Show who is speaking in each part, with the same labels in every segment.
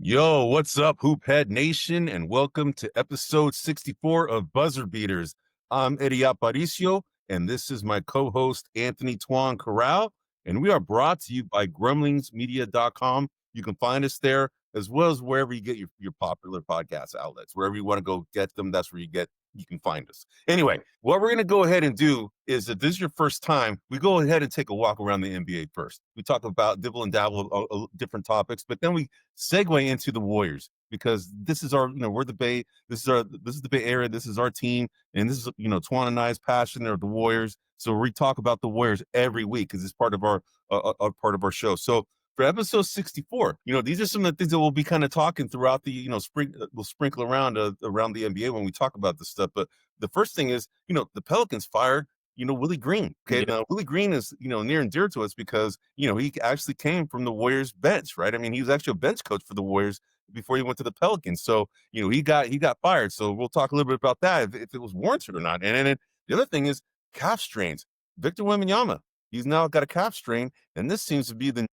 Speaker 1: Yo, what's up, Hoophead Nation, and welcome to episode 64 of Buzzer Beaters. I'm Eddie Aparicio, and this is my co-host, Anthony Tuan Corral, and we are brought to you by grumblingsmedia.com. You can find us there, as well as wherever you get your popular podcast outlets. Wherever you want to go get them, that's where you can find us. Anyway, what we're going to go ahead and do is, if this is your first time, we go ahead and take a walk around the NBA first. We talk about dibble and dabble different topics, but then we segue into the Warriors, because this is our, we're the Bay. This is the Bay Area. This is our team, and this is, Tuan and I's passion. They're the Warriors, so we talk about the Warriors every week because it's part of our show. So for episode 64, these are some of the things that we'll be kind of talking throughout the, we'll sprinkle around the NBA when we talk about this stuff. But the first thing is, the Pelicans fired, Willie Green. Okay.
Speaker 2: Yeah.
Speaker 1: Now, Willie Green is, near and dear to us because, he actually came from the Warriors bench, right? I mean, he was actually a bench coach for the Warriors before he went to the Pelicans. So, he got fired. So we'll talk a little bit about that, if it was warranted or not. And then the other thing is calf strains. Victor Wembanyama, he's now got a calf strain, and this seems to be the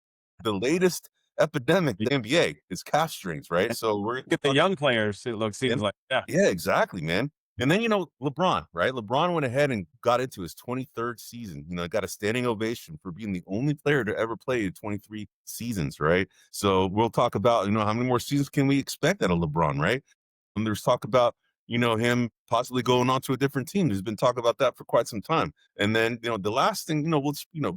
Speaker 1: latest epidemic in the NBA is calf strains, right? So we're
Speaker 2: Get the young players. Seems like
Speaker 1: yeah, exactly, man. And then LeBron, right? LeBron went ahead and got into his 23rd season. Got a standing ovation for being the only player to ever play 23 seasons, right? So we'll talk about how many more seasons can we expect out of LeBron, right? And there's talk about him possibly going on to a different team. There's been talk about that for quite some time. And then, the last thing,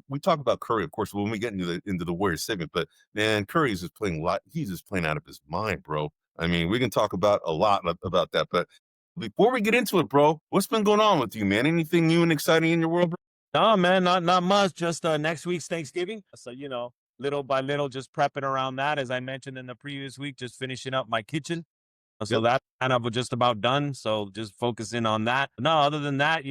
Speaker 1: we talk about Curry, of course, when we get into the Warriors segment, but man, Curry's just playing a lot. He's just playing out of his mind, bro. I mean, we can talk about a lot about that, but before we get into it, bro, what's been going on with you, man? Anything new and exciting in your world, bro?
Speaker 2: No, man, not much. Just next week's Thanksgiving. So, little by little, just prepping around that. As I mentioned in the previous week, just finishing up my kitchen. So that's kind of just about done. So just focusing on that. No, other than that,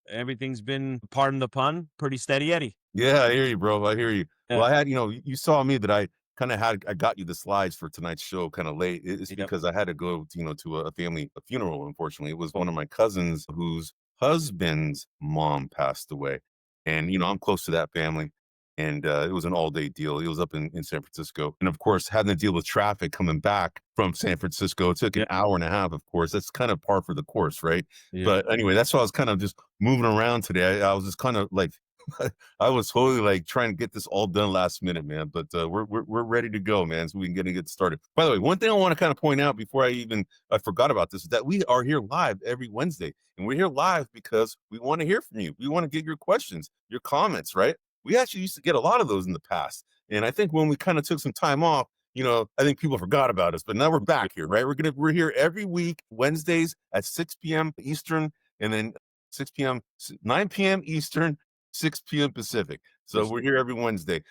Speaker 2: everything's been, pardon the pun, pretty steady Eddie.
Speaker 1: Yeah, I hear you, bro. I hear you.
Speaker 2: Yeah.
Speaker 1: Well, I had, you saw me that I got you the slides for tonight's show kind of late. It's because I had to go, to a funeral. Unfortunately, it was one of my cousins whose husband's mom passed away. And, I'm close to that family. And it was an all-day deal. It was up in San Francisco. And, of course, having to deal with traffic coming back from San Francisco, it took an hour and a half, of course. That's kind of par for the course, right?
Speaker 2: Yeah.
Speaker 1: But anyway, that's why I was kind of just moving around today. I was just kind of like, I was totally like trying to get this all done last minute, man. But we're ready to go, man. So we can get started. By the way, one thing I want to kind of point out before I forgot about this is that we are here live every Wednesday, and we're here live because we want to hear from you. We want to get your questions, your comments, right? We actually used to get a lot of those in the past, and I think when we kind of took some time off, I think people forgot about us. But now we're back here, right? We're here every week, Wednesdays at 6 p.m. Eastern, and then 9 p.m. Eastern. 6 p.m. Pacific. So we're here every Wednesday.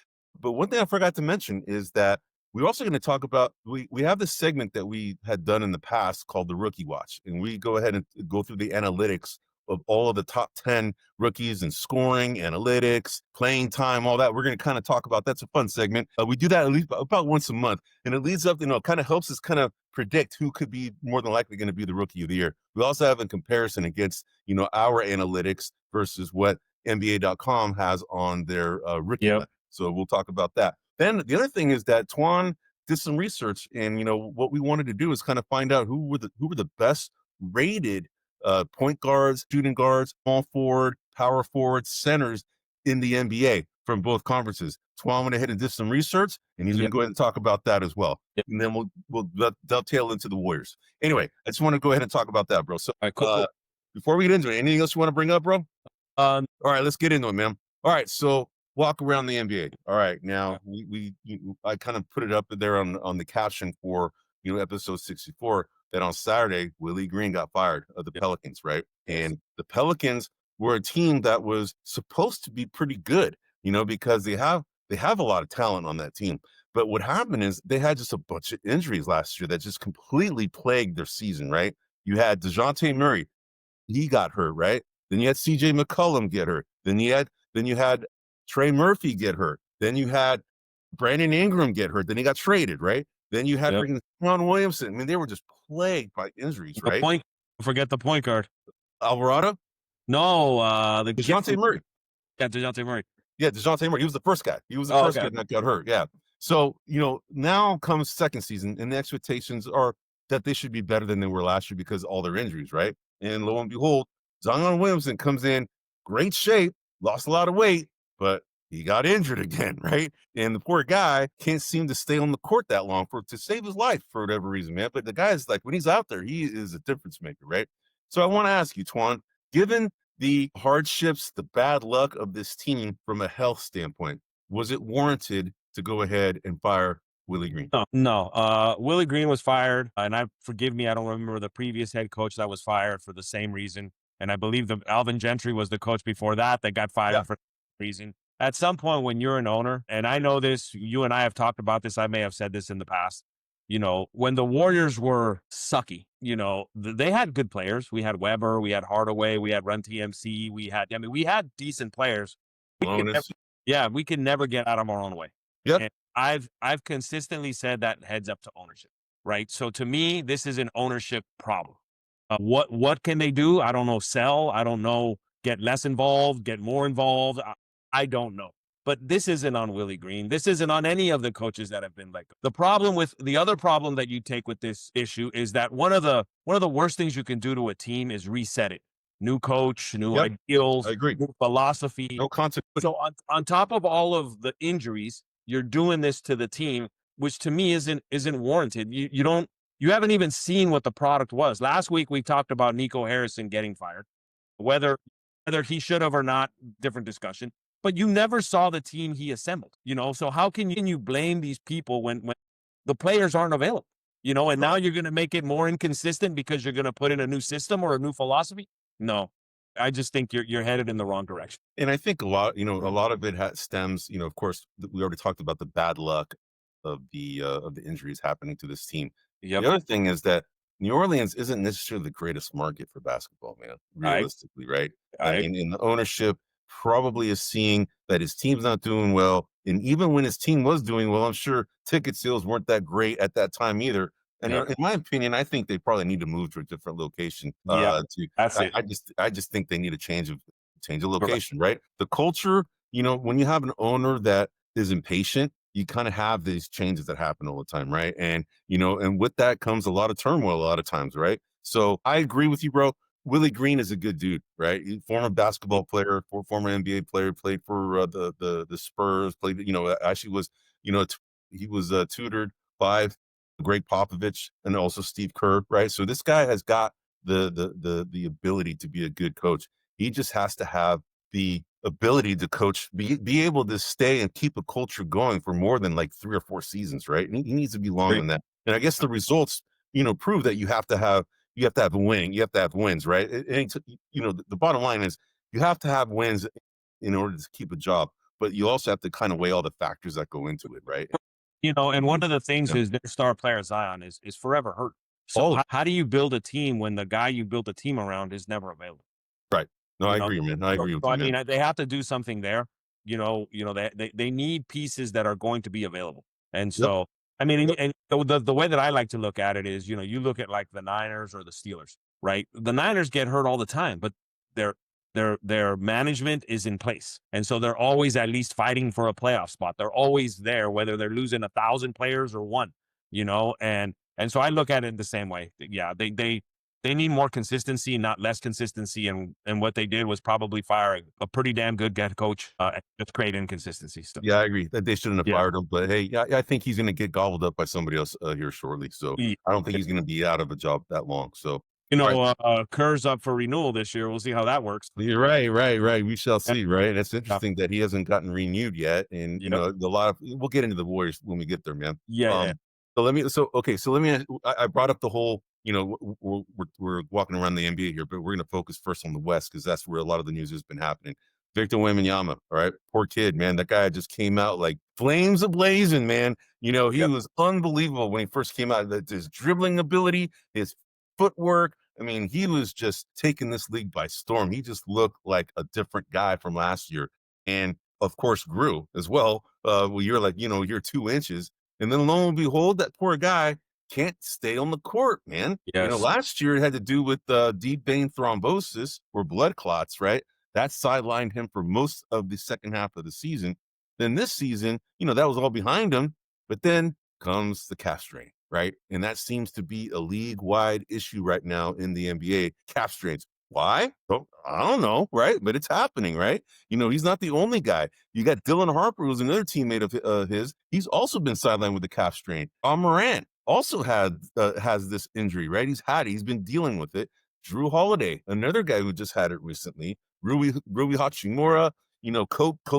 Speaker 1: But one thing I forgot to mention is that we're also going to talk about, we have this segment that we had done in the past called the Rookie Watch. And we go ahead and go through the analytics of all of the top 10 rookies and scoring, analytics, playing time, all that. We're going to kind of talk about, that's a fun segment. We do that at least about once a month. And it leads up, kind of helps us kind of predict who could be more than likely going to be the Rookie of the Year. We also have a comparison against, our analytics versus what NBA.com has on their rookie list. So we'll talk about that. Then the other thing is that Tuan did some research, and what we wanted to do is kind of find out who were the best rated point guards, shooting guards, small forward, power forward, centers in the NBA from both conferences. Tuan went ahead and did some research, and he's going to go ahead and talk about that as well. And then we'll dovetail into the Warriors. Anyway, I just want to go ahead and talk about that, bro. So cool. Before we get into it, anything else you want to bring up, bro? All right, let's get into it, man. All right, so walk around the NBA. All right, now I kind of put it up there on the caption for episode 64 that on Saturday Willie Green got fired of the Pelicans, right? And the Pelicans were a team that was supposed to be pretty good, because they have a lot of talent on that team. But what happened is they had just a bunch of injuries last year that just completely plagued their season, right? You had DeJounte Murray, he got hurt, right? Then you had C.J. McCollum get hurt. Then you had Trey Murphy get hurt. Then you had Brandon Ingram get hurt. Then he got traded, right? Then you had Ron Williamson. I mean, they were just plagued by injuries, right?
Speaker 2: Forget the point guard.
Speaker 1: Alvarado?
Speaker 2: No,
Speaker 1: DeJounte Murray.
Speaker 2: Yeah, DeJounte Murray.
Speaker 1: Yeah, DeJounte Murray. He was the first guy. He was the first guy that got hurt. Yeah. So, now comes second season, and the expectations are that they should be better than they were last year because of all their injuries, right? And lo and behold, Zion Williamson comes in great shape, lost a lot of weight, but he got injured again, right? And the poor guy can't seem to stay on the court that long to save his life for whatever reason, man. But the guy's like, when he's out there, he is a difference maker, right? So I want to ask you, Twan, given the hardships, the bad luck of this team from a health standpoint, was it warranted to go ahead and fire Willie Green?
Speaker 2: No. Willie Green was fired, and forgive me, I don't remember the previous head coach that was fired for the same reason. And I believe the Alvin Gentry was the coach before that got fired
Speaker 1: Yeah.
Speaker 2: for that reason. At some point, when you're an owner, and I know this, you and I have talked about this. I may have said this in the past. When the Warriors were sucky, they had good players. We had Weber, we had Hardaway, we had Run TMC, we had decent players.
Speaker 1: Bonus.
Speaker 2: We could never get out of our own way.
Speaker 1: Yep.
Speaker 2: And I've consistently said that heads up to ownership, right? So to me, this is an ownership problem. What can they do? I don't know. Sell? I don't know. Get less involved? Get more involved? I don't know. But this isn't on Willie Green. This isn't on any of the coaches that have been let go. The other problem that you take with this issue is that one of the worst things you can do to a team is reset it. New coach, new ideals,
Speaker 1: I agree.
Speaker 2: new philosophy.
Speaker 1: No consequence.
Speaker 2: So on top of all of the injuries, you're doing this to the team, which to me isn't warranted. You haven't even seen what the product was. Last week we talked about Nico Harrison getting fired, whether he should have or not, different discussion. But you never saw the team he assembled. So how can you blame these people when the players aren't available? And now you're going to make it more inconsistent because you're going to put in a new system or a new philosophy? No, I just think you're headed in the wrong direction.
Speaker 1: And I think a lot of it stems, of course, we already talked about the bad luck of the injuries happening to this team.
Speaker 2: Yep.
Speaker 1: The other thing is that New Orleans isn't necessarily the greatest market for basketball, man, realistically, right? I mean, and the ownership probably is seeing that his team's not doing well. And even when his team was doing well, I'm sure ticket sales weren't that great at that time either. And in my opinion, I think they probably need to move to a different location.
Speaker 2: That's it.
Speaker 1: I just think they need a change of location, right? The culture, when you have an owner that is impatient, you kind of have these changes that happen all the time, right? And and with that comes a lot of turmoil a lot of times, right? So I agree with you, bro. Willie Green is a good dude, right? Former basketball player, former NBA player, played for the Spurs. Played, actually was, he was tutored by Greg Popovich and also Steve Kerr, right? So this guy has got the ability to be a good coach. He just has to have the ability to coach, be able to stay and keep a culture going for more than like 3 or 4 seasons, right? And he needs to be longer than that. And I guess the results, prove that you have to have a win. You have to have wins, right? The bottom line is you have to have wins in order to keep a job, but you also have to kind of weigh all the factors that go into it, right?
Speaker 2: And one of the things is their star player Zion is forever hurt. So how do you build a team when the guy you built a team around is never available?
Speaker 1: Right. No, I agree, man. I agree with you.
Speaker 2: I mean, they have to do something there. They need pieces that are going to be available. And so, I mean, and the way that I like to look at it is, you look at like the Niners or the Steelers, right? The Niners get hurt all the time, but their management is in place. And so they're always at least fighting for a playoff spot. They're always there, whether they're losing 1,000 players or one, and so I look at it the same way. Yeah, they need more consistency, not less consistency. And what they did was probably fire a pretty damn good head coach. Just create inconsistency stuff.
Speaker 1: Yeah, I agree that they shouldn't have fired him. But hey, I think he's going to get gobbled up by somebody else here shortly. So I don't think he's going to be out of a job that long. So
Speaker 2: Kerr's up for renewal this year. We'll see how that works.
Speaker 1: You're right. We shall see. Right. And it's interesting that he hasn't gotten renewed yet. And we'll get into the Warriors when we get there, man. So let me. I brought up the whole. We're walking around the NBA here, but we're going to focus first on the West because that's where a lot of the news has been happening. Victor Wembanyama, all right, poor kid, man. That guy just came out like flames ablazing, man. He was unbelievable when he first came out. His dribbling ability, his footwork. I mean, he was just taking this league by storm. He just looked like a different guy from last year, and of course grew as well. You're like, you're 2 inches, and then lo and behold, that poor guy can't stay on the court, man.
Speaker 2: Yes.
Speaker 1: Last year it had to do with deep vein thrombosis or blood clots, right? That sidelined him for most of the second half of the season. Then this season, that was all behind him. But then comes the calf strain, right? And that seems to be a league-wide issue right now in the NBA, calf strains. Why? Oh, I don't know, right? But it's happening, right? He's not the only guy. You got Dylan Harper, who's another teammate of his. He's also been sidelined with the calf strain. Morant also has this injury, right? He's been dealing with it. Drew Holiday, another guy who just had it recently. Rui Hachimura,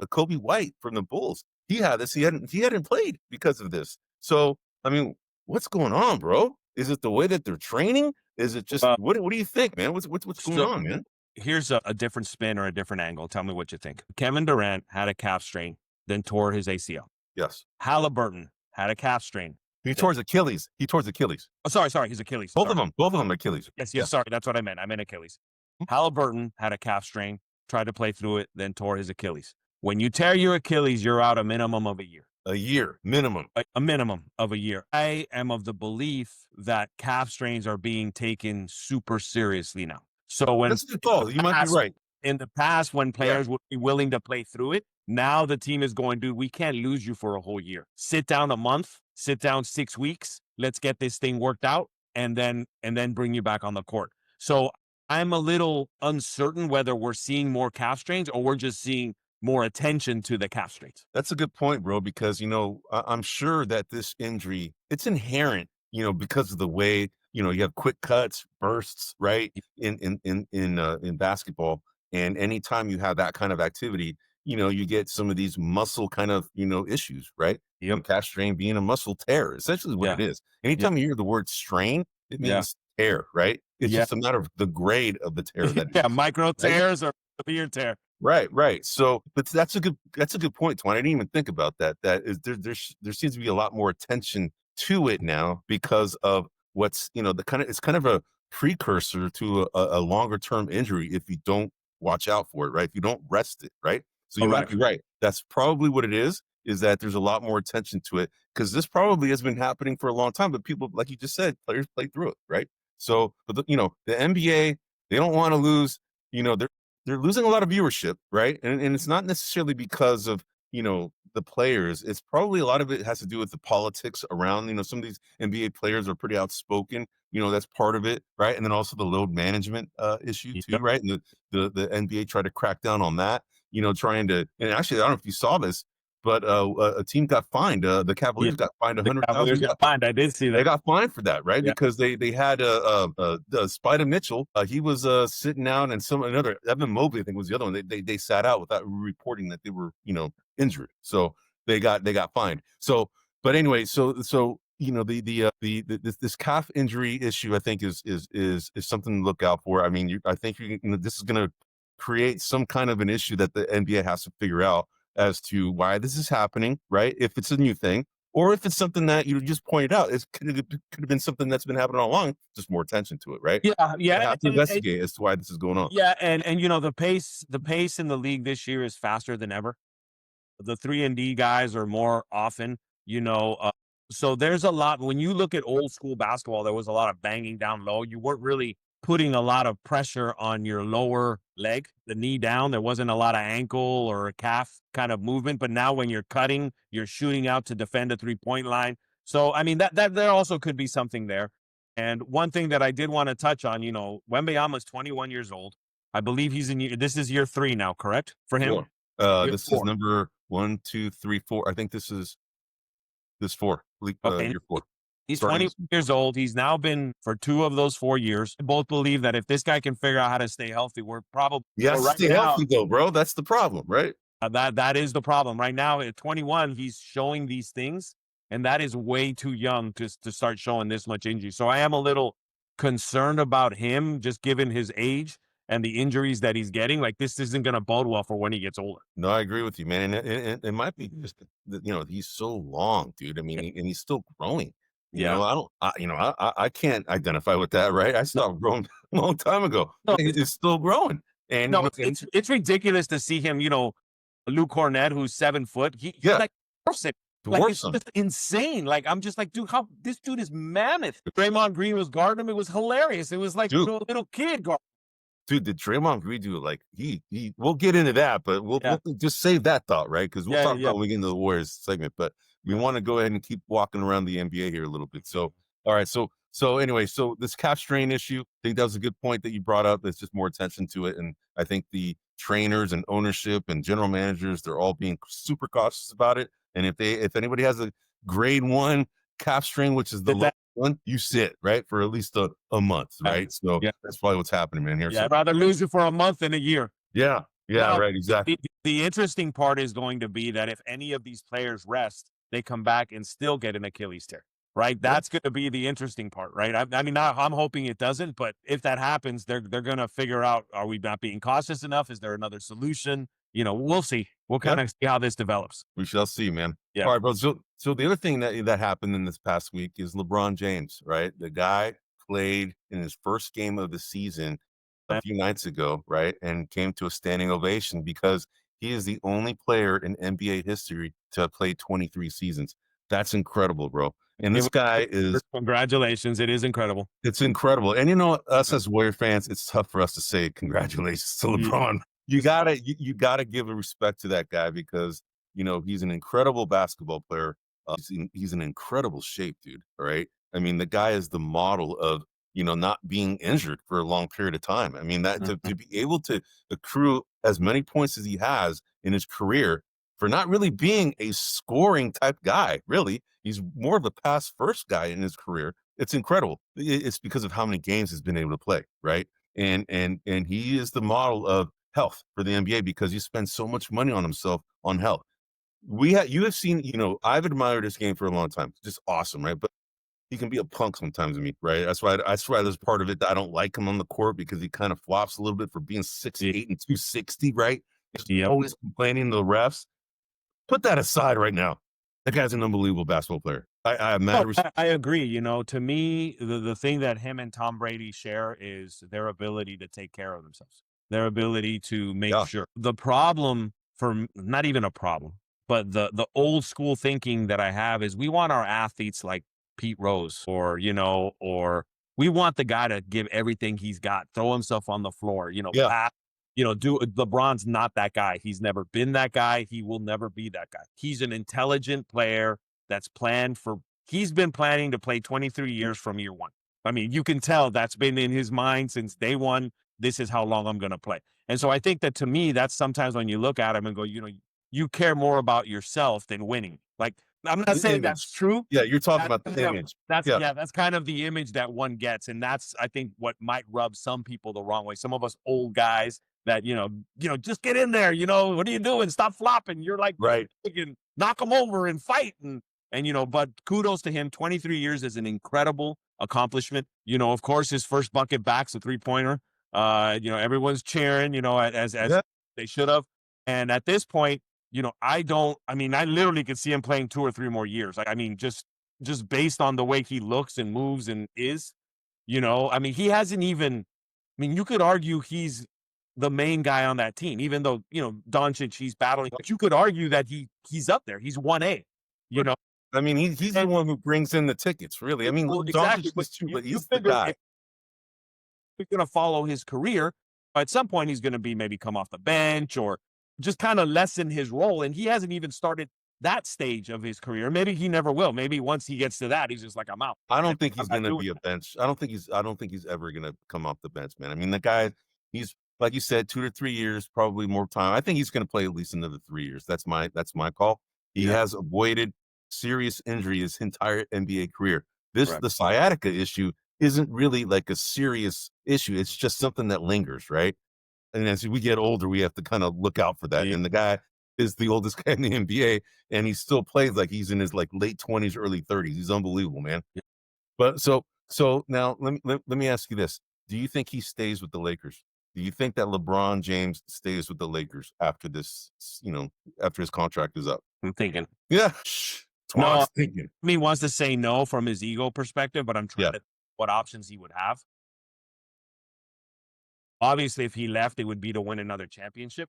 Speaker 1: Kobe White from the Bulls. He had this. He hadn't played because of this. So, I mean, what's going on, bro? Is it the way that they're training? Is it just what do you think, man? What's going on, man?
Speaker 2: Here's a different spin or a different angle. Tell me what you think. Kevin Durant had a calf strain, then tore his ACL.
Speaker 1: Yes.
Speaker 2: Halliburton had a calf strain.
Speaker 1: He tore his Achilles.
Speaker 2: Oh, sorry, his Achilles.
Speaker 1: Both of them Achilles.
Speaker 2: Yes, sorry, that's what I meant. I meant Achilles. Halliburton had a calf strain, tried to play through it, then tore his Achilles. When you tear your Achilles, you're out a minimum of a year.
Speaker 1: A year, minimum.
Speaker 2: A minimum of a year. I am of the belief that calf strains are being taken super seriously now. So when
Speaker 1: that's a good call. You might be right.
Speaker 2: In the past, when players would be willing to play through it, now the team is going, dude, we can't lose you for a whole year. Sit down a month, sit down 6 weeks. Let's get this thing worked out and then bring you back on the court. So I'm a little uncertain whether we're seeing more calf strains or we're just seeing more attention to the calf strains.
Speaker 1: That's a good point, bro, because, I'm sure that this injury, it's inherent, because of the way, you have quick cuts, bursts, right? In basketball. And anytime you have that kind of activity, you get some of these muscle kind of, issues, right? Calf strain being a muscle tear, essentially what it is. Anytime you hear the word strain, it means tear, right? It's just a matter of the grade of the tear.
Speaker 2: Micro tears or severe tear.
Speaker 1: Right. So, but that's a good point, Twan. I didn't even think about that. That is there seems to be a lot more attention to it now because of what's it's kind of a precursor to a longer term injury if you don't watch out for it, right? If you don't rest it, right? So you might be right. That's probably what it is that there's a lot more attention to it because this probably has been happening for a long time, but people, like you just said, players play through it, right? So, but the NBA, they don't want to lose, they're losing a lot of viewership, right? And it's not necessarily because of, the players. It's probably a lot of it has to do with the politics around, some of these NBA players are pretty outspoken, that's part of it, right? And then also the load management issue too, right? And the NBA tried to crack down on that, trying to, and actually, I don't know if you saw this, but a team got fined. The Cavaliers got fined $100,000.
Speaker 2: I did see that.
Speaker 1: They got fined for that, right? Because they had Spider Mitchell. He was sitting out, and another Evan Mobley, I think was the other one. They sat out without reporting that they were injured, so they got fined. So, but anyway, so this calf injury issue, I think is something to look out for. I mean, I think this is going to create some kind of an issue that the NBA has to figure out as to why this is happening, right? If it's a new thing, or if it's something that you just pointed out, it could have been something that's been happening all along, just more attention to it, right?
Speaker 2: You
Speaker 1: have to investigate as to why this is going on.
Speaker 2: And the pace in the league this year is faster than ever. The 3-and-D guys are more often, so there's a lot. When you look at old school basketball, there was a lot of banging down low. You weren't really putting a lot of pressure on your lower leg, the knee down. There wasn't a lot of ankle or calf kind of movement. But now when you're cutting, you're shooting out to defend a 3-point line. So, I mean, that there also could be something there. And one thing that I did want to touch on, Wembanyama's 21 years old. I believe this is year 3 now, correct? For him?
Speaker 1: This is number 1, 2, 3, 4. I think this is 4. Year 4.
Speaker 2: He's 20 years old. He's now been for 2 of those 4 years. We both believe that if this guy can figure out how to stay healthy, we're probably
Speaker 1: stay healthy though, bro. That's the problem, right?
Speaker 2: That is the problem. Right now at 21, he's showing these things, and that is way too young to start showing this much injury. So I am a little concerned about him, just given his age and the injuries that he's getting. Like, this isn't going to bode well for when he gets older.
Speaker 1: No, I agree with you, man. And it might be just he's so long, dude. I mean, and he's still growing. I can't identify with that, right? I stopped growing a long time ago. No, it's still growing. And
Speaker 2: it's ridiculous to see him, Luke Cornett, who's 7 foot. He's like perfect. Like, it's just insane. Like, I'm just like, dude, this dude is mammoth. Draymond Green was guarding him. It was hilarious. It was like a little kid guarding.
Speaker 1: Dude, did Draymond Green do like we'll get into that, but we'll just save that thought, right? Because we'll talk about when we get into the Warriors segment. But We want to go ahead and keep walking around the NBA here a little bit. So, all right. So anyway, so this cap strain issue, I think that was a good point that you brought up. There's just more attention to it. And I think the trainers and ownership and general managers, they're all being super cautious about it. And if anybody has a grade 1 cap strain, which is the low one, you sit, right, for at least a month, right? So that's probably what's happening, man, here.
Speaker 2: Yeah,
Speaker 1: So,
Speaker 2: I'd rather lose it for a month than a year.
Speaker 1: Yeah,
Speaker 2: Now,
Speaker 1: right, exactly.
Speaker 2: The interesting part is going to be that if any of these players rest, they come back and still get an Achilles tear, right? That's going to be the interesting part, right? I mean, I'm hoping it doesn't, but if that happens, they're going to figure out, are we not being cautious enough? Is there another solution? We'll see. We'll kind of see how this develops.
Speaker 1: We shall see, man.
Speaker 2: Yeah.
Speaker 1: All right, bro. So the other thing that happened in this past week is LeBron James, right? The guy played in his first game of the season a few nights ago, right? And came to a standing ovation because he is the only player in NBA history to have played 23 seasons. That's incredible, bro. And this guy is
Speaker 2: congratulations. It is incredible.
Speaker 1: It's incredible. And us as Warrior fans, it's tough for us to say congratulations to LeBron. You gotta give a respect to that guy because he's an incredible basketball player. He's in incredible shape, dude. All right. I mean, the guy is the model of not being injured for a long period of time. I mean, that to be able to accrue as many points as he has in his career for not really being a scoring type guy, really. He's more of a pass first guy in his career. It's incredible. It's because of how many games he's been able to play, right? And he is the model of health for the NBA because he spends so much money on himself on health. You have seen, I've admired this game for a long time. It's just awesome, right? But he can be a punk sometimes to me, right? That's why there's part of it that I don't like him on the court because he kind of flops a little bit for being 6'8" and 260, right? He's always complaining to the refs. Put that aside right now. That guy's an unbelievable basketball player. I
Speaker 2: agree. To me, the thing that him and Tom Brady share is their ability to take care of themselves, their ability to make sure. The problem not even a problem, but the old school thinking that I have is we want our athletes like Pete Rose or we want the guy to give everything he's got, throw himself on the floor, pass. LeBron's not that guy. He's never been that guy. He will never be that guy. He's an intelligent player that's he's been planning to play 23 years from year one. I mean, you can tell that's been in his mind since day one. This is how long I'm going to play. And so I think that to me, that's sometimes when you look at him and go, you care more about yourself than winning. Like, I'm not saying that's true.
Speaker 1: Yeah, you're talking about the image.
Speaker 2: That's kind of the image that one gets. And that's, I think, what might rub some people the wrong way. Some of us old guys that, just get in there, what are you doing? Stop flopping. You're like,
Speaker 1: right.
Speaker 2: Knock them over and fight. But kudos to him. 23 years is an incredible accomplishment. Of course, his first bucket back's a 3-pointer. Everyone's cheering, as they should have. And at this point, I literally could see him playing 2 or 3 more years. Like, I mean, just based on the way he looks and moves and is, he hasn't even, you could argue he's the main guy on that team, even though, Doncic, he's battling, but you could argue that he's up there. He's 1A,
Speaker 1: he's the one who brings in the tickets, really.
Speaker 2: Exactly.
Speaker 1: Doncic is too, but he's the guy.
Speaker 2: We're going to follow his career. At some point, he's going to be maybe come off the bench or just kind of lessen his role. And he hasn't even started that stage of his career. Maybe he never will. Maybe once he gets to that, he's just like, I'm out.
Speaker 1: I don't think he's going to be a bench. I don't think he's ever going to come off the bench, man. The guy, he's, like you said, 2 to 3 years, probably more time. I think he's going to play at least another 3 years. That's my call. He has avoided serious injury his entire NBA career. The sciatica issue isn't really like a serious issue. It's just something that lingers, right? And as we get older, we have to kind of look out for that. And the guy is the oldest guy in the NBA, and he still plays like he's in his late 20s, early 30s. He's unbelievable, man. But so now let me ask you this: do you think he stays with the Lakers? Do you think that LeBron James stays with the Lakers after this? After his contract is up?
Speaker 2: I'm thinking.
Speaker 1: Yeah.
Speaker 2: No, he wants to say no from his ego perspective, but I'm trying to what options he would have. Obviously, if he left, it would be to win another championship.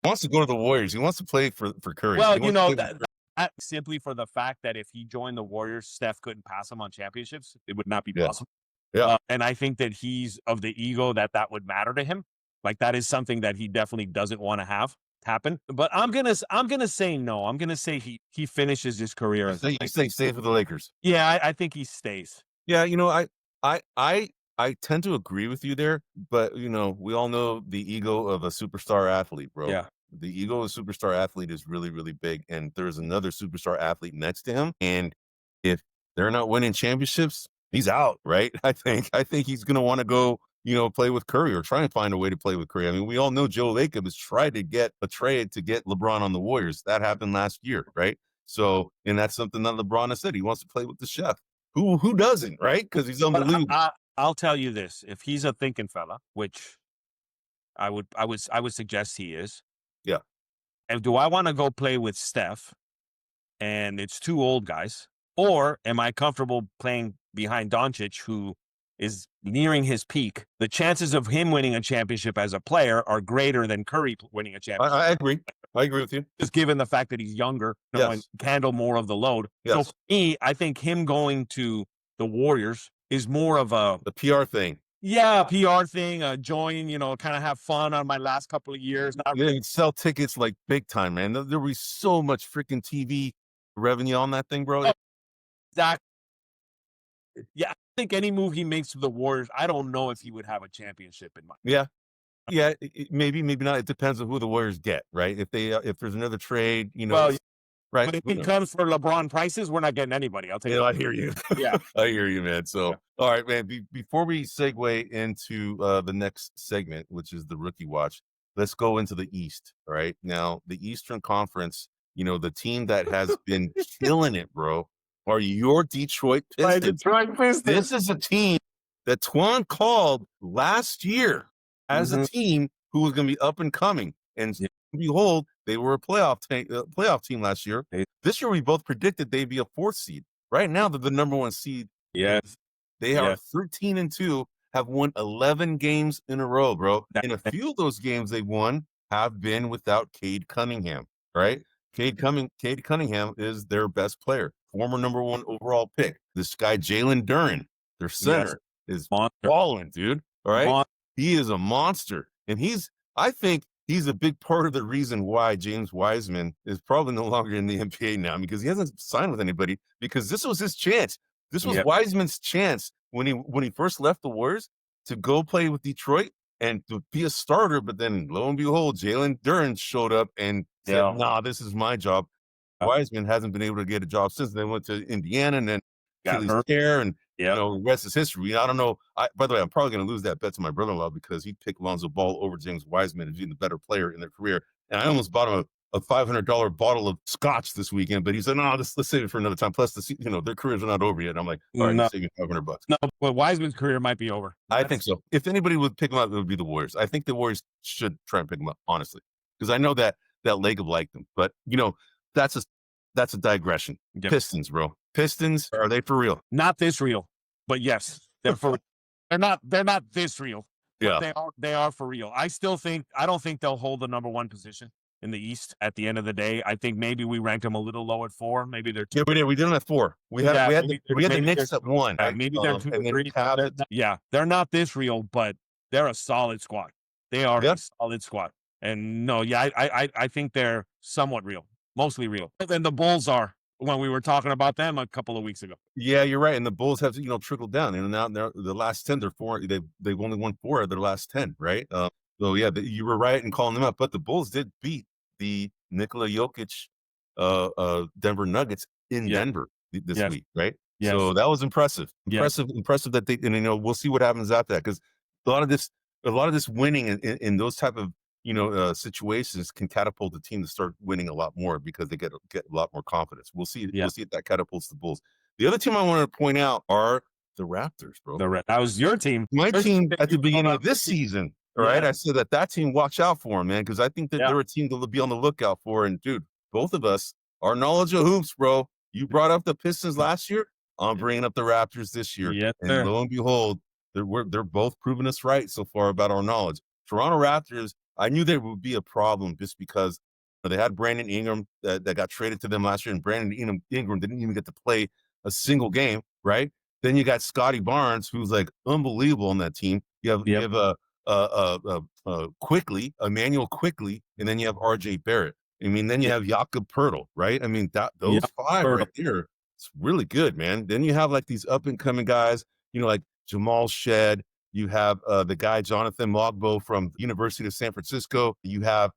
Speaker 1: He wants to go to the Warriors. He wants to play for Curry.
Speaker 2: Well, that simply for the fact that if he joined the Warriors, Steph couldn't pass him on championships. It would not be possible.
Speaker 1: Yeah.
Speaker 2: And I think that he's of the ego that would matter to him. Like, that is something that he definitely doesn't want to have. happen. But I'm gonna say no. I'm gonna say he finishes his career as
Speaker 1: You say stay for the Lakers.
Speaker 2: yeah. I think he stays.
Speaker 1: Yeah, I I I tend to agree with you there, but we all know the ego of a superstar athlete, bro.
Speaker 2: Yeah.
Speaker 1: The ego of a superstar athlete is really, really big, and there's another superstar athlete next to him, and if they're not winning championships, he's out, right? I think he's gonna want to go, play with Curry or try and find a way to play with Curry. I mean, we all know Joe Lacob has tried to get a trade to get LeBron on the Warriors. That happened last year, right? So, and that's something that LeBron has said. He wants to play with the chef. Who doesn't, right? Because he's
Speaker 2: But
Speaker 1: unbelievable.
Speaker 2: I'll tell you this: if he's a thinking fella, which I would suggest he is,
Speaker 1: Yeah.
Speaker 2: and do I want to go play with Steph? And it's two old guys, or am I comfortable playing behind Doncic, who is nearing his peak? The chances of him winning a championship as a player are greater than Curry winning a championship.
Speaker 1: I agree. I agree with you.
Speaker 2: Just given the fact that he's younger,
Speaker 1: Yes.
Speaker 2: and can handle more of the load. So
Speaker 1: Yes.
Speaker 2: for me, I think him going to the Warriors is more of a
Speaker 1: The PR thing.
Speaker 2: PR thing, join, kind of have fun on my last couple of years. Not
Speaker 1: They sell tickets like big time, man. There'll be so much freaking TV revenue on that thing, bro.
Speaker 2: exact. Yeah, I think any move he makes to the Warriors, I don't know if he would have a championship in mind.
Speaker 1: Yeah. Yeah, maybe not. It depends on who the Warriors get, right? If there's another trade,
Speaker 2: Well,
Speaker 1: right?
Speaker 2: but if it comes for LeBron prices, we're not getting anybody. I'll take it.
Speaker 1: I hear you.
Speaker 2: Yeah.
Speaker 1: I hear you, man. So,
Speaker 2: Yeah.
Speaker 1: all right, man. Before we segue into the next segment, which is the rookie watch, let's go into the East. All right. Now, the Eastern Conference, the team that has been killing it, bro, are your Detroit Pistons. This is a team that Twan called last year as a team who was going to be up and coming. And behold, they were a playoff team last year. This year, we both predicted they'd be a 4th seed. Right now, they're the number 1 seed.
Speaker 2: Yes.
Speaker 1: They are 13-2, have won 11 games in a row, bro. And a few of those games they won have been without Cade Cunningham, right? Cade Cunningham is their best player, former number 1 overall pick. This guy, Jalen Duren, their center, is balling, dude. All right. He is a monster. And I think he's a big part of the reason why James Wiseman is probably no longer in the NBA now, because he hasn't signed with anybody, because this was his chance. This was Wiseman's chance when he first left the Warriors to go play with Detroit and to be a starter. But then lo and behold, Jalen Duren showed up and said, nah, this is my job. Wiseman hasn't been able to get a job since. They went to Indiana and then Achilles tear, and the rest is history. I don't know. By the way, I'm probably going to lose that bet to my brother-in-law because he picked Lonzo Ball over James Wiseman as being the better player in their career. And I almost bought him a $500 bottle of scotch this weekend, but he said, no, let's save it for another time. Plus, their careers are not over yet. And I'm like, all right, save me $500.
Speaker 2: No, but Wiseman's career might be over.
Speaker 1: I think so. If anybody would pick him up, it would be the Warriors. I think the Warriors should try and pick him up, honestly, because I know that Lacob liked him. But that's a digression. Yep. Pistons, bro. Pistons, are they for real?
Speaker 2: Not this real, but yes, they're for. They're not this real. Yeah, they are for real. I don't think they'll hold the number 1 position in the East at the end of the day. I think maybe we ranked them a little low at 4. Maybe they're 2.
Speaker 1: Yeah, we did. We did them at 4. We had the Knicks at 1.
Speaker 2: Maybe they're 2 or 3. They're not this real, but they're a solid squad. They are a solid squad. And no, I think they're somewhat real, mostly real. And the Bulls are, when we were talking about them a couple of weeks ago.
Speaker 1: Yeah, you're right. And the Bulls have trickled down, and now the last 10, they've only won 4 of their last 10, right? So yeah, you were right in calling them up, but the Bulls did beat the Nikola Jokic Denver Nuggets in Denver this week, right? Yes. So that was impressive. Impressive that they, and we'll see what happens after that, because a lot of this winning in those type of situations can catapult the team to start winning a lot more, because they get a lot more confidence. We'll see. We'll see if that catapults the Bulls. The other team I want to point out are the Raptors, bro.
Speaker 2: That was your team.
Speaker 1: My team at the beginning of this season. All right. I said that team, watch out for them, man, because I think that they're a team to be on the lookout for. And dude, both of us, our knowledge of hoops, bro. You brought up the Pistons last year. I'm bringing up the Raptors this year.
Speaker 2: Yes,
Speaker 1: and lo and behold, they're both proving us right so far about our knowledge. Toronto Raptors, I knew there would be a problem just because they had Brandon Ingram that got traded to them last year, and Brandon Ingram didn't even get to play a single game, right? Then you got Scotty Barnes, who's like unbelievable on that team. You have Quickly, Emmanuel Quickly, and then you have R.J. Barrett. I mean, then you have Jakob Pertl, right? I mean, those five right there, it's really good, man. Then you have like these up and coming guys, like Jamal Shed. You have the guy Jonathan Mogbo from University of San Francisco. You have,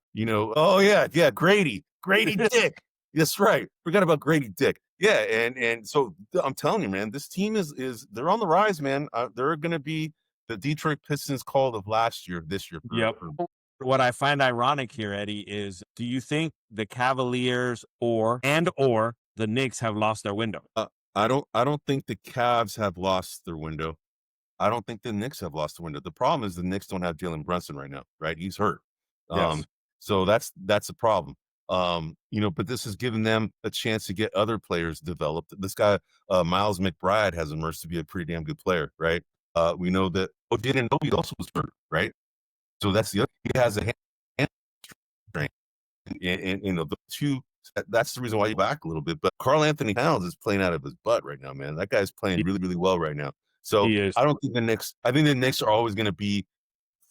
Speaker 1: oh yeah, Grady Dick. That's right. Forgot about Grady Dick. Yeah, and so I'm telling you, man, this team is they're on the rise, man. They're going to be the Detroit Pistons called of last year, this year.
Speaker 2: What I find ironic here, Eddie, is do you think the Cavaliers or the Knicks have lost their window?
Speaker 1: I don't think the Cavs have lost their window. I don't think the Knicks have lost the window. The problem is the Knicks don't have Jalen Brunson right now, right? He's hurt.
Speaker 2: Yes.
Speaker 1: So that's a problem. But this has given them a chance to get other players developed. This guy, Miles McBride, has emerged to be a pretty damn good player, right? We know that Odenanobi also was hurt, right? So that's the other. He has a hand strength, and the two. That's the reason why you're back a little bit. But Karl Anthony Towns is playing out of his butt right now, man. That guy's playing really, really well right now. So I don't think the Knicks. I think the Knicks are always going to be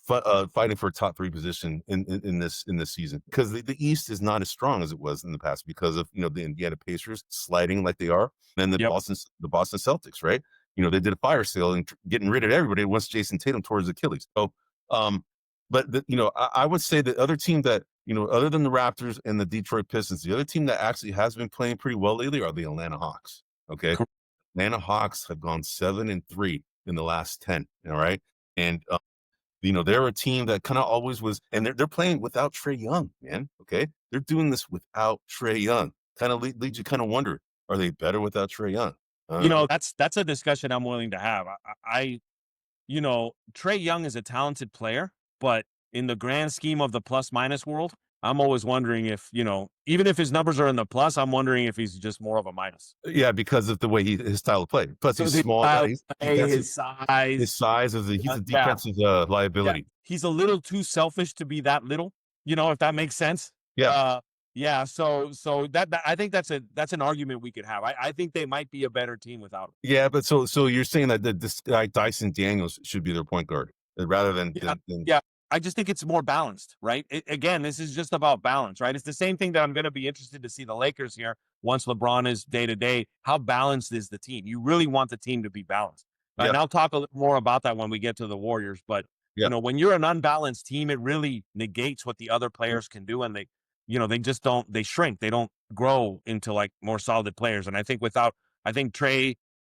Speaker 1: fighting for a top 3 position in this season, because the East is not as strong as it was in the past because of the Indiana Pacers sliding like they are, and the Boston Celtics, right? They did a fire sale and getting rid of everybody once Jason Tatum tore his Achilles. So, but I would say the other team that other than the Raptors and the Detroit Pistons, the other team that actually has been playing pretty well lately are the Atlanta Hawks. Okay, Atlanta Hawks have gone 7-3 in the last 10. All right, and they're a team that kind of always was, and they're playing without Trae Young, man. Okay, they're doing this without Trae Young. Kind of leads you kind of wonder, are they better without Trae Young?
Speaker 2: That's a discussion I'm willing to have. Trae Young is a talented player, but in the grand scheme of the plus minus world, I'm always wondering if, even if his numbers are in the plus, I'm wondering if he's just more of a minus.
Speaker 1: Yeah, because of the way his style of play. Plus, he's small.
Speaker 2: His size.
Speaker 1: He's a defensive liability.
Speaker 2: Yeah. He's a little too selfish to be that little, if that makes sense.
Speaker 1: Yeah.
Speaker 2: So that I think that's an argument we could have. I think they might be a better team without him.
Speaker 1: Yeah, but so you're saying that this guy Dyson Daniels should be their point guard rather than
Speaker 2: yeah. I just think it's more balanced, right? Again, this is just about balance, right? It's the same thing that I'm going to be interested to see the Lakers here once LeBron is day to day. How balanced is the team? You really want the team to be balanced. Yeah. And I'll talk a little more about that when we get to the Warriors. But, when you're an unbalanced team, it really negates what the other players can do. And they just don't, they shrink. They don't grow into like more solid players. And I think Trae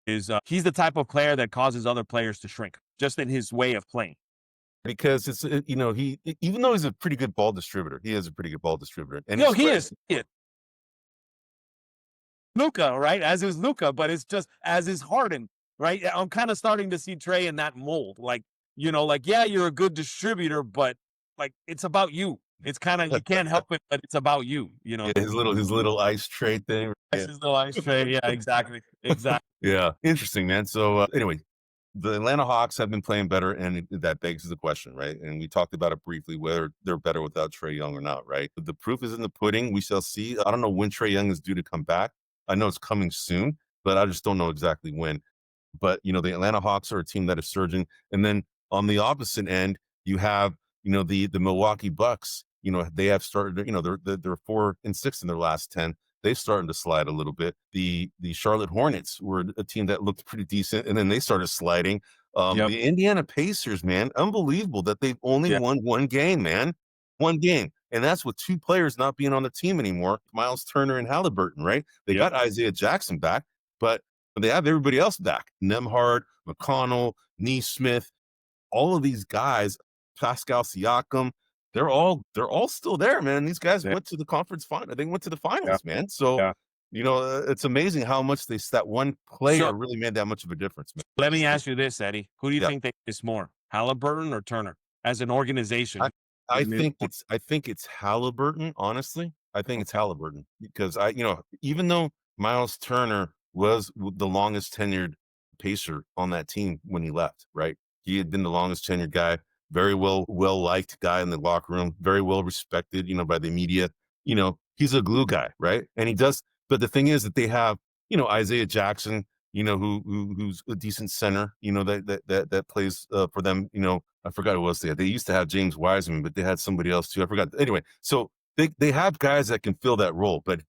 Speaker 2: is, he's the type of player that causes other players to shrink just in his way of playing.
Speaker 1: Because it's he, even though he's a pretty good ball distributor, he is a pretty good ball distributor. And
Speaker 2: he is. Luka, right? As is Luka, but it's just as is Harden, right? I'm kind of starting to see Trae in that mold. Like, you're a good distributor, but like it's about you. It's kind of, you can't help it, but it's about you.
Speaker 1: Yeah, his little ice tray thing.
Speaker 2: His little ice tray. Yeah, exactly.
Speaker 1: Yeah, interesting, man. So anyway. The Atlanta Hawks have been playing better, and that begs the question, right? And we talked about it briefly, whether they're better without Trae Young or not, right? But the proof is in the pudding. We shall see. I don't know when Trae Young is due to come back. I know it's coming soon, but I just don't know exactly when. But, the Atlanta Hawks are a team that is surging. And then on the opposite end, you have, the Milwaukee Bucks. They have started, they're 4-6 in their last 10. They're starting to slide a little bit. The Charlotte Hornets were a team that looked pretty decent, and then they started sliding. The Indiana Pacers, man, unbelievable that they've only won one game, man. One game. And that's with 2 players not being on the team anymore, Miles Turner and Halliburton, right? They got Isaiah Jackson back, but they have everybody else back. Nembhard, McConnell, Nesmith, all of these guys, Pascal Siakam, they're all still there, man. These guys went to the conference final. They went to the finals, man. So, it's amazing how much that one player really made that much of a difference, man.
Speaker 2: Let me ask you this, Eddie. Who do you think is more, Halliburton or Turner as an organization?
Speaker 1: I think it's Halliburton, honestly. I think it's Halliburton because even though Miles Turner was the longest tenured Pacer on that team when he left, right? He had been the longest tenured guy. Very well liked guy in the locker room, very well respected, by the media. He's a glue guy, right? And he does. But the thing is that they have, Isaiah Jackson, who's a decent center, that plays for them. I forgot who was there. They used to have James Wiseman, but they had somebody else too. I forgot. Anyway, so they have guys that can fill that role, but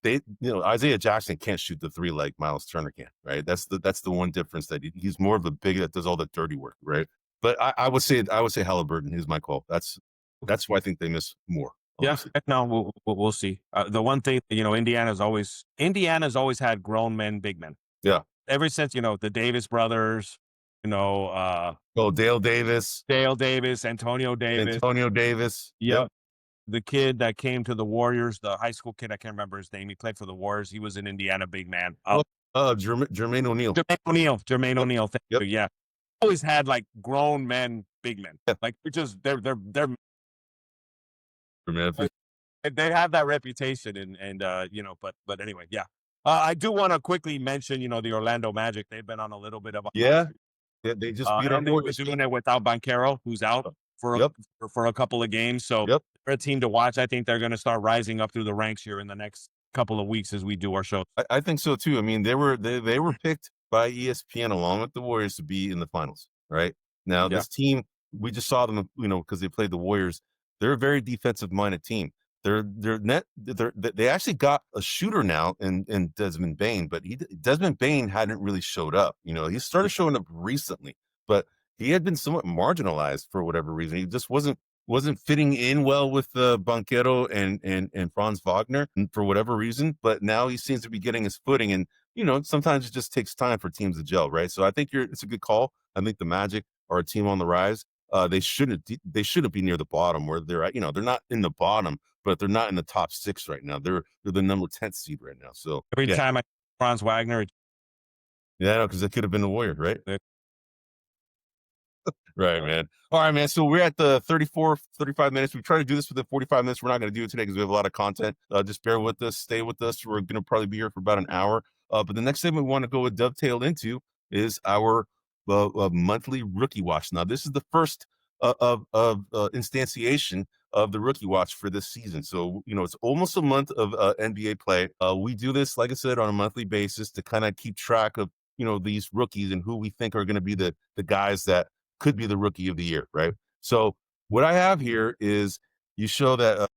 Speaker 1: Isaiah Jackson can't shoot the three like Miles Turner can, right? That's the one difference, that he's more of a big that does all the dirty work, right? But I would say Halliburton is my call. That's why I think they miss more. Honestly.
Speaker 2: Yeah, no, we'll see. The one thing, Indiana's always had grown men, big men.
Speaker 1: Yeah.
Speaker 2: Ever since, the Davis brothers,
Speaker 1: Dale Davis,
Speaker 2: Antonio Davis.
Speaker 1: Yep.
Speaker 2: The kid that came to the Warriors, the high school kid, I can't remember his name. He played for the Warriors. He was an Indiana big man.
Speaker 1: Jermaine O'Neal.
Speaker 2: Jermaine O'Neal. Thank
Speaker 1: Yep.
Speaker 2: you. Yeah. Always had like grown men, big men.
Speaker 1: Yeah.
Speaker 2: Like they're they have that reputation, and but anyway, yeah. I do want to quickly mention, the Orlando Magic. They've been on a little bit of a
Speaker 1: they just beat
Speaker 2: and they were doing it without Banchero, who's out for a couple of games. So they're a team to watch. I think they're going to start rising up through the ranks here in the next couple of weeks as we do our show.
Speaker 1: I think so too. I mean, they were picked by ESPN along with the Warriors to be in the finals. Right now, this team, we just saw them, because they played the Warriors. They're a very defensive minded team. They actually got a shooter now in Desmond Bane, but Desmond Bane hadn't really showed up. He started showing up recently, but he had been somewhat marginalized for whatever reason. He just wasn't fitting in well with Banchero and Franz Wagner for whatever reason. But now he seems to be getting his footing, and sometimes it just takes time for teams to gel, right? So I think it's a good call. I think the Magic are a team on the rise. They shouldn't be near the bottom where they're at. They're not in the bottom, but they're not in the top 6 right now. They're the number 10th seed right now. So
Speaker 2: every time I Franz Wagner,
Speaker 1: because it could have been the Warriors, right? Right, man. All right, man. So we're at the 35 minutes. We try to do this within 45 minutes. We're not going to do it today because we have a lot of content. Just bear with us. Stay with us. We're going to probably be here for about an hour. But the next thing we want to go dovetail into is our monthly rookie watch. Now, this is the first of instantiation of the rookie watch for this season. So, it's almost a month of NBA play. We do this, like I said, on a monthly basis to kind of keep track of, these rookies and who we think are going to be the guys that could be the rookie of the year, right? So what I have here is you show that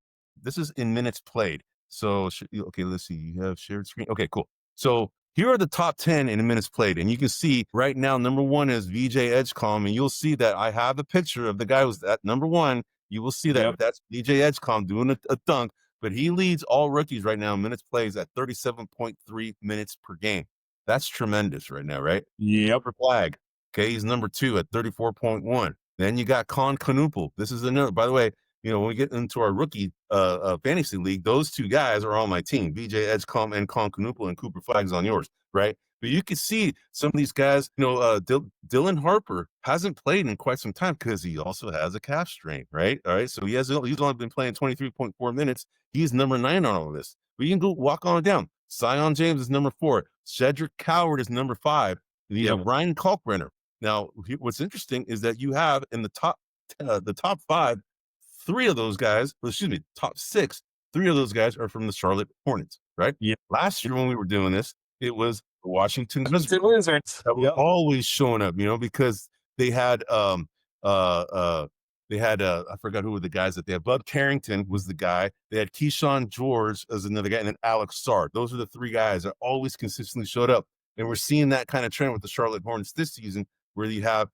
Speaker 1: this is in minutes played. So, okay, let's see. You have shared screen. Okay, cool. So here are the top 10 in minutes played. And you can see right now, number 1 is VJ Edgecombe. And you'll see that I have a picture of the guy who's at number 1. You will see that that's VJ Edgecombe doing a dunk, but he leads all rookies right now in minutes plays at 37.3 minutes per game. That's tremendous right now, right?
Speaker 2: Yep.
Speaker 1: Flag. Okay, he's number 2 at 34.1. Then you got Con Knuppel. This is another, by the way, when we get into our rookie fantasy league, those 2 guys are on my team, VJ Edgecombe and Con Knuppel, and Cooper Flag's on yours, right? But you can see some of these guys, Dylan Harper hasn't played in quite some time because he also has a calf strain, right? All right, so he's only been playing 23.4 minutes. He's number 9 on all this. But you can go walk on down. Zion James is number 4. Cedric Coward is number 5. And you have Ryan Kalkbrenner. Now, what's interesting is that you have in the top 5, 3 of those guys, top 6, 3 of those guys are from the Charlotte Hornets, right? Yeah. Last year when we were doing this, it was the Washington Wizards that were always showing up, because they had I forgot who were the guys that they had. Bud Carrington was the guy. They had Keyshawn George as another guy, and then Alex Sard. Those are the 3 guys that always consistently showed up. And we're seeing that kind of trend with the Charlotte Hornets this season, where you have,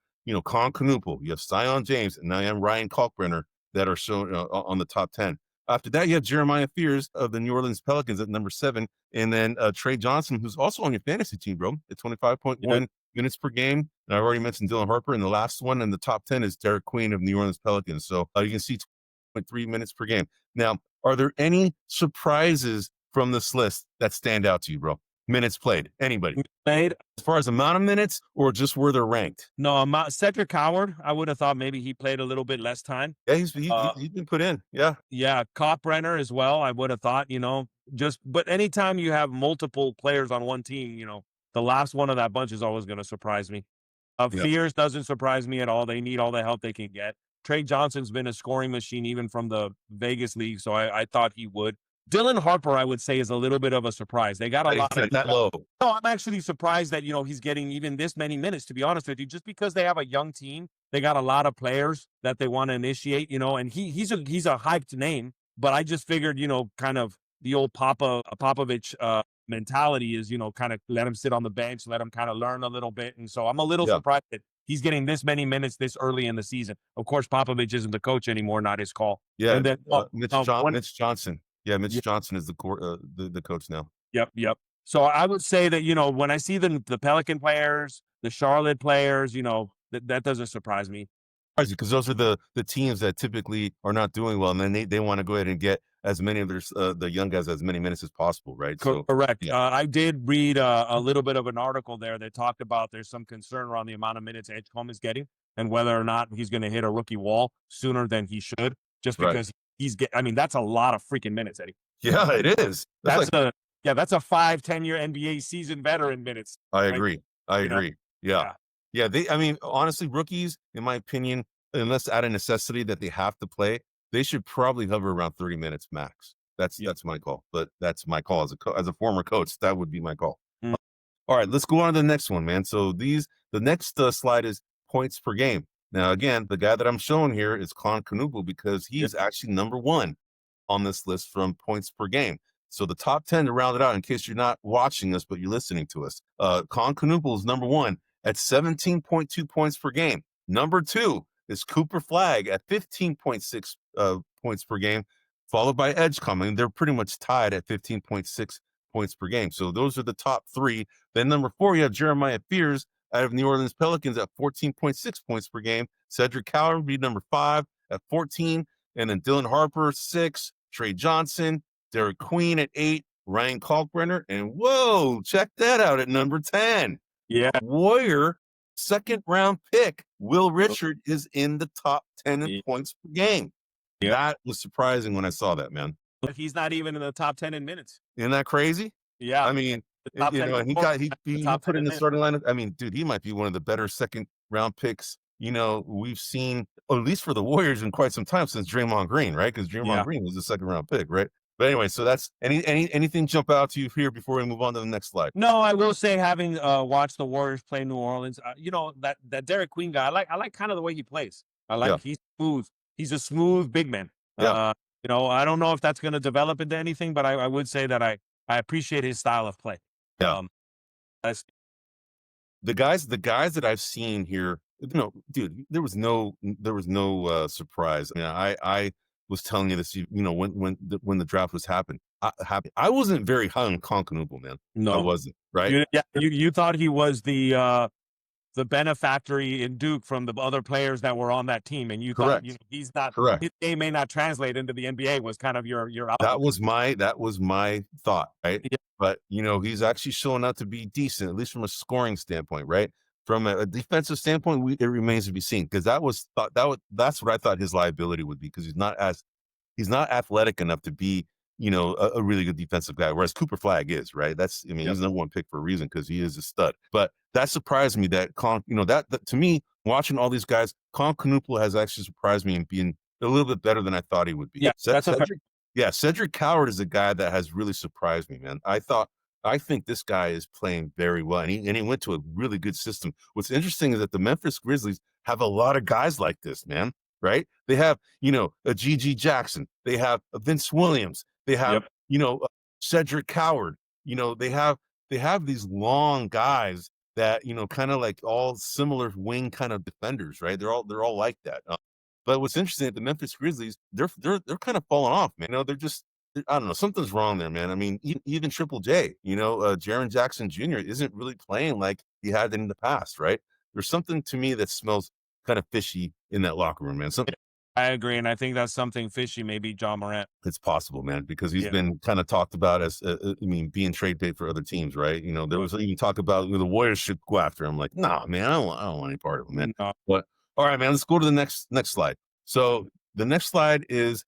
Speaker 1: Con Knuppel, you have Zion James, and now you have Ryan Kalkbrenner that are shown on the top 10. After that, you have Jeremiah Fears of the New Orleans Pelicans at number 7, and then Trey Johnson, who's also on your fantasy team, bro, at 25.1 minutes per game. And I've already mentioned Dylan Harper, and the last one in the top 10 is Derek Queen of New Orleans Pelicans. So you can see 2.3 minutes per game. Now, are there any surprises from this list that stand out to you, bro? Minutes played. Anybody?
Speaker 2: Played
Speaker 1: as far as amount of minutes or just where they're ranked?
Speaker 2: No, Cedric Coward. I would have thought maybe he played a little bit less time.
Speaker 1: Yeah, he's been put in. Yeah.
Speaker 2: Yeah. Kalkbrenner as well. I would have thought, but anytime you have multiple players on one team, the last one of that bunch is always going to surprise me. Fears doesn't surprise me at all. They need all the help they can get. Trey Johnson's been a scoring machine even from the Vegas league, so I thought he would. Dylan Harper, I would say, is a little bit of a surprise. They got a lot of
Speaker 1: that low.
Speaker 2: No, I'm actually surprised that he's getting even this many minutes. To be honest with you, just because they have a young team, they got a lot of players that they want to initiate. And he's a hyped name, but I just figured kind of the old Popovich mentality is kind of let him sit on the bench, let him kind of learn a little bit, and so I'm a little surprised that he's getting this many minutes this early in the season. Of course, Popovich isn't the coach anymore, not his call.
Speaker 1: Yeah,
Speaker 2: and then
Speaker 1: Mitch Johnson. Yeah, Mitch Johnson is the coach now.
Speaker 2: Yep. So I would say that when I see the Pelican players, the Charlotte players, that doesn't surprise me.
Speaker 1: Because those are the teams that typically are not doing well, and then they want to go ahead and get as many of the young guys as many minutes as possible, right?
Speaker 2: Correct.
Speaker 1: Yeah.
Speaker 2: I did read a little bit of an article there that talked about there's some concern around the amount of minutes Edgecombe is getting and whether or not he's going to hit a rookie wall sooner than he should, just because that's a lot of freaking minutes, Eddie.
Speaker 1: Yeah, it is.
Speaker 2: That's a 5-10-year NBA season veteran minutes.
Speaker 1: I agree. Yeah. Honestly, rookies, in my opinion, unless out of necessity that they have to play, they should probably hover around 30 minutes max. That's my call. But that's my call as a former coach. That would be my call. All right, let's go on to the next one, man. So the next slide is points per game. Now, again, the guy that I'm showing here is Con Canupo because he is actually number 1 on this list from points per game. So the top 10 to round it out, in case you're not watching us, but you're listening to us, Con Canupo is number 1 at 17.2 points per game. Number 2 is Cooper Flagg at 15.6 points per game, followed by Edgecombe. They're pretty much tied at 15.6 points per game. So those are the top 3. Then number 4, you have Jeremiah Fears out of New Orleans Pelicans at 14.6 points per game. Cedric Coward would be number 5 at 14. And then Dylan Harper, 6. Trey Johnson, Derek Queen at 8. Ryan Kalkbrenner. And whoa, check that out at number 10.
Speaker 2: Yeah.
Speaker 1: Warrior second round pick, Will Richard, is in the top 10 in points per game. Yeah. That was surprising when I saw that, man.
Speaker 2: But he's not even in the top 10 in minutes.
Speaker 1: Isn't that crazy?
Speaker 2: Yeah.
Speaker 1: I mean, he put in the starting lineup. I mean, dude, he might be one of the better second round picks, we've seen, at least for the Warriors, in quite some time since Draymond Green, right? Because Draymond Green was a second round pick, right? But anyway, so that's anything jump out to you here before we move on to the next slide?
Speaker 2: No, I will say, having watched the Warriors play New Orleans, that Derek Queen guy, I like kind of the way he plays. He's smooth. He's a smooth big man.
Speaker 1: Yeah.
Speaker 2: I don't know if that's going to develop into anything, but I would say that I appreciate his style of play.
Speaker 1: Yeah. The guys that I've seen here, dude, there was no surprise. I mean, I was telling you this, when the draft was happening. I wasn't very high on Con Canupo, man. No, I wasn't. Right?
Speaker 2: You thought he was the benefactor in Duke from the other players that were on that team, and you thought he's not.
Speaker 1: Correct.
Speaker 2: His game may not translate into the NBA. Was kind of your outlook.
Speaker 1: That was my thought, right?
Speaker 2: Yeah.
Speaker 1: But he's actually showing out to be decent, at least from a scoring standpoint, right? From a defensive standpoint, it remains to be seen, because that's what I thought his liability would be, because he's not athletic enough to be a really good defensive guy, whereas Cooper Flagg is, right? He's number 1 pick for a reason, because he is a stud. But that surprised me that that to me, watching all these guys, Con Canupo has actually surprised me in being a little bit better than I thought he would be.
Speaker 2: Yeah,
Speaker 1: Cedric Coward is a guy that has really surprised me, man. I think this guy is playing very well, and he went to a really good system. What's interesting is that the Memphis Grizzlies have a lot of guys like this, man, right? They have, a G.G. Jackson. They have a Vince Williams. They have, Cedric Coward. They have these long guys that, kind of like all similar wing kind of defenders, right? They're all like that. But what's interesting, the Memphis Grizzlies, they're kind of falling off, man. They're just, I don't know, something's wrong there, man. I mean, even Triple J, Jaren Jackson Jr. isn't really playing like he had in the past, right? There's something to me that smells kind of fishy in that locker room, man.
Speaker 2: I agree, and I think that's something fishy. Maybe John Morant.
Speaker 1: It's possible, man, because he's been kind of talked about as, being trade bait for other teams, right? There was even talk about the Warriors should go after him. Like, nah, man, I don't want any part of him, man.
Speaker 2: No.
Speaker 1: But all right, man, let's go to the next slide. So the next slide is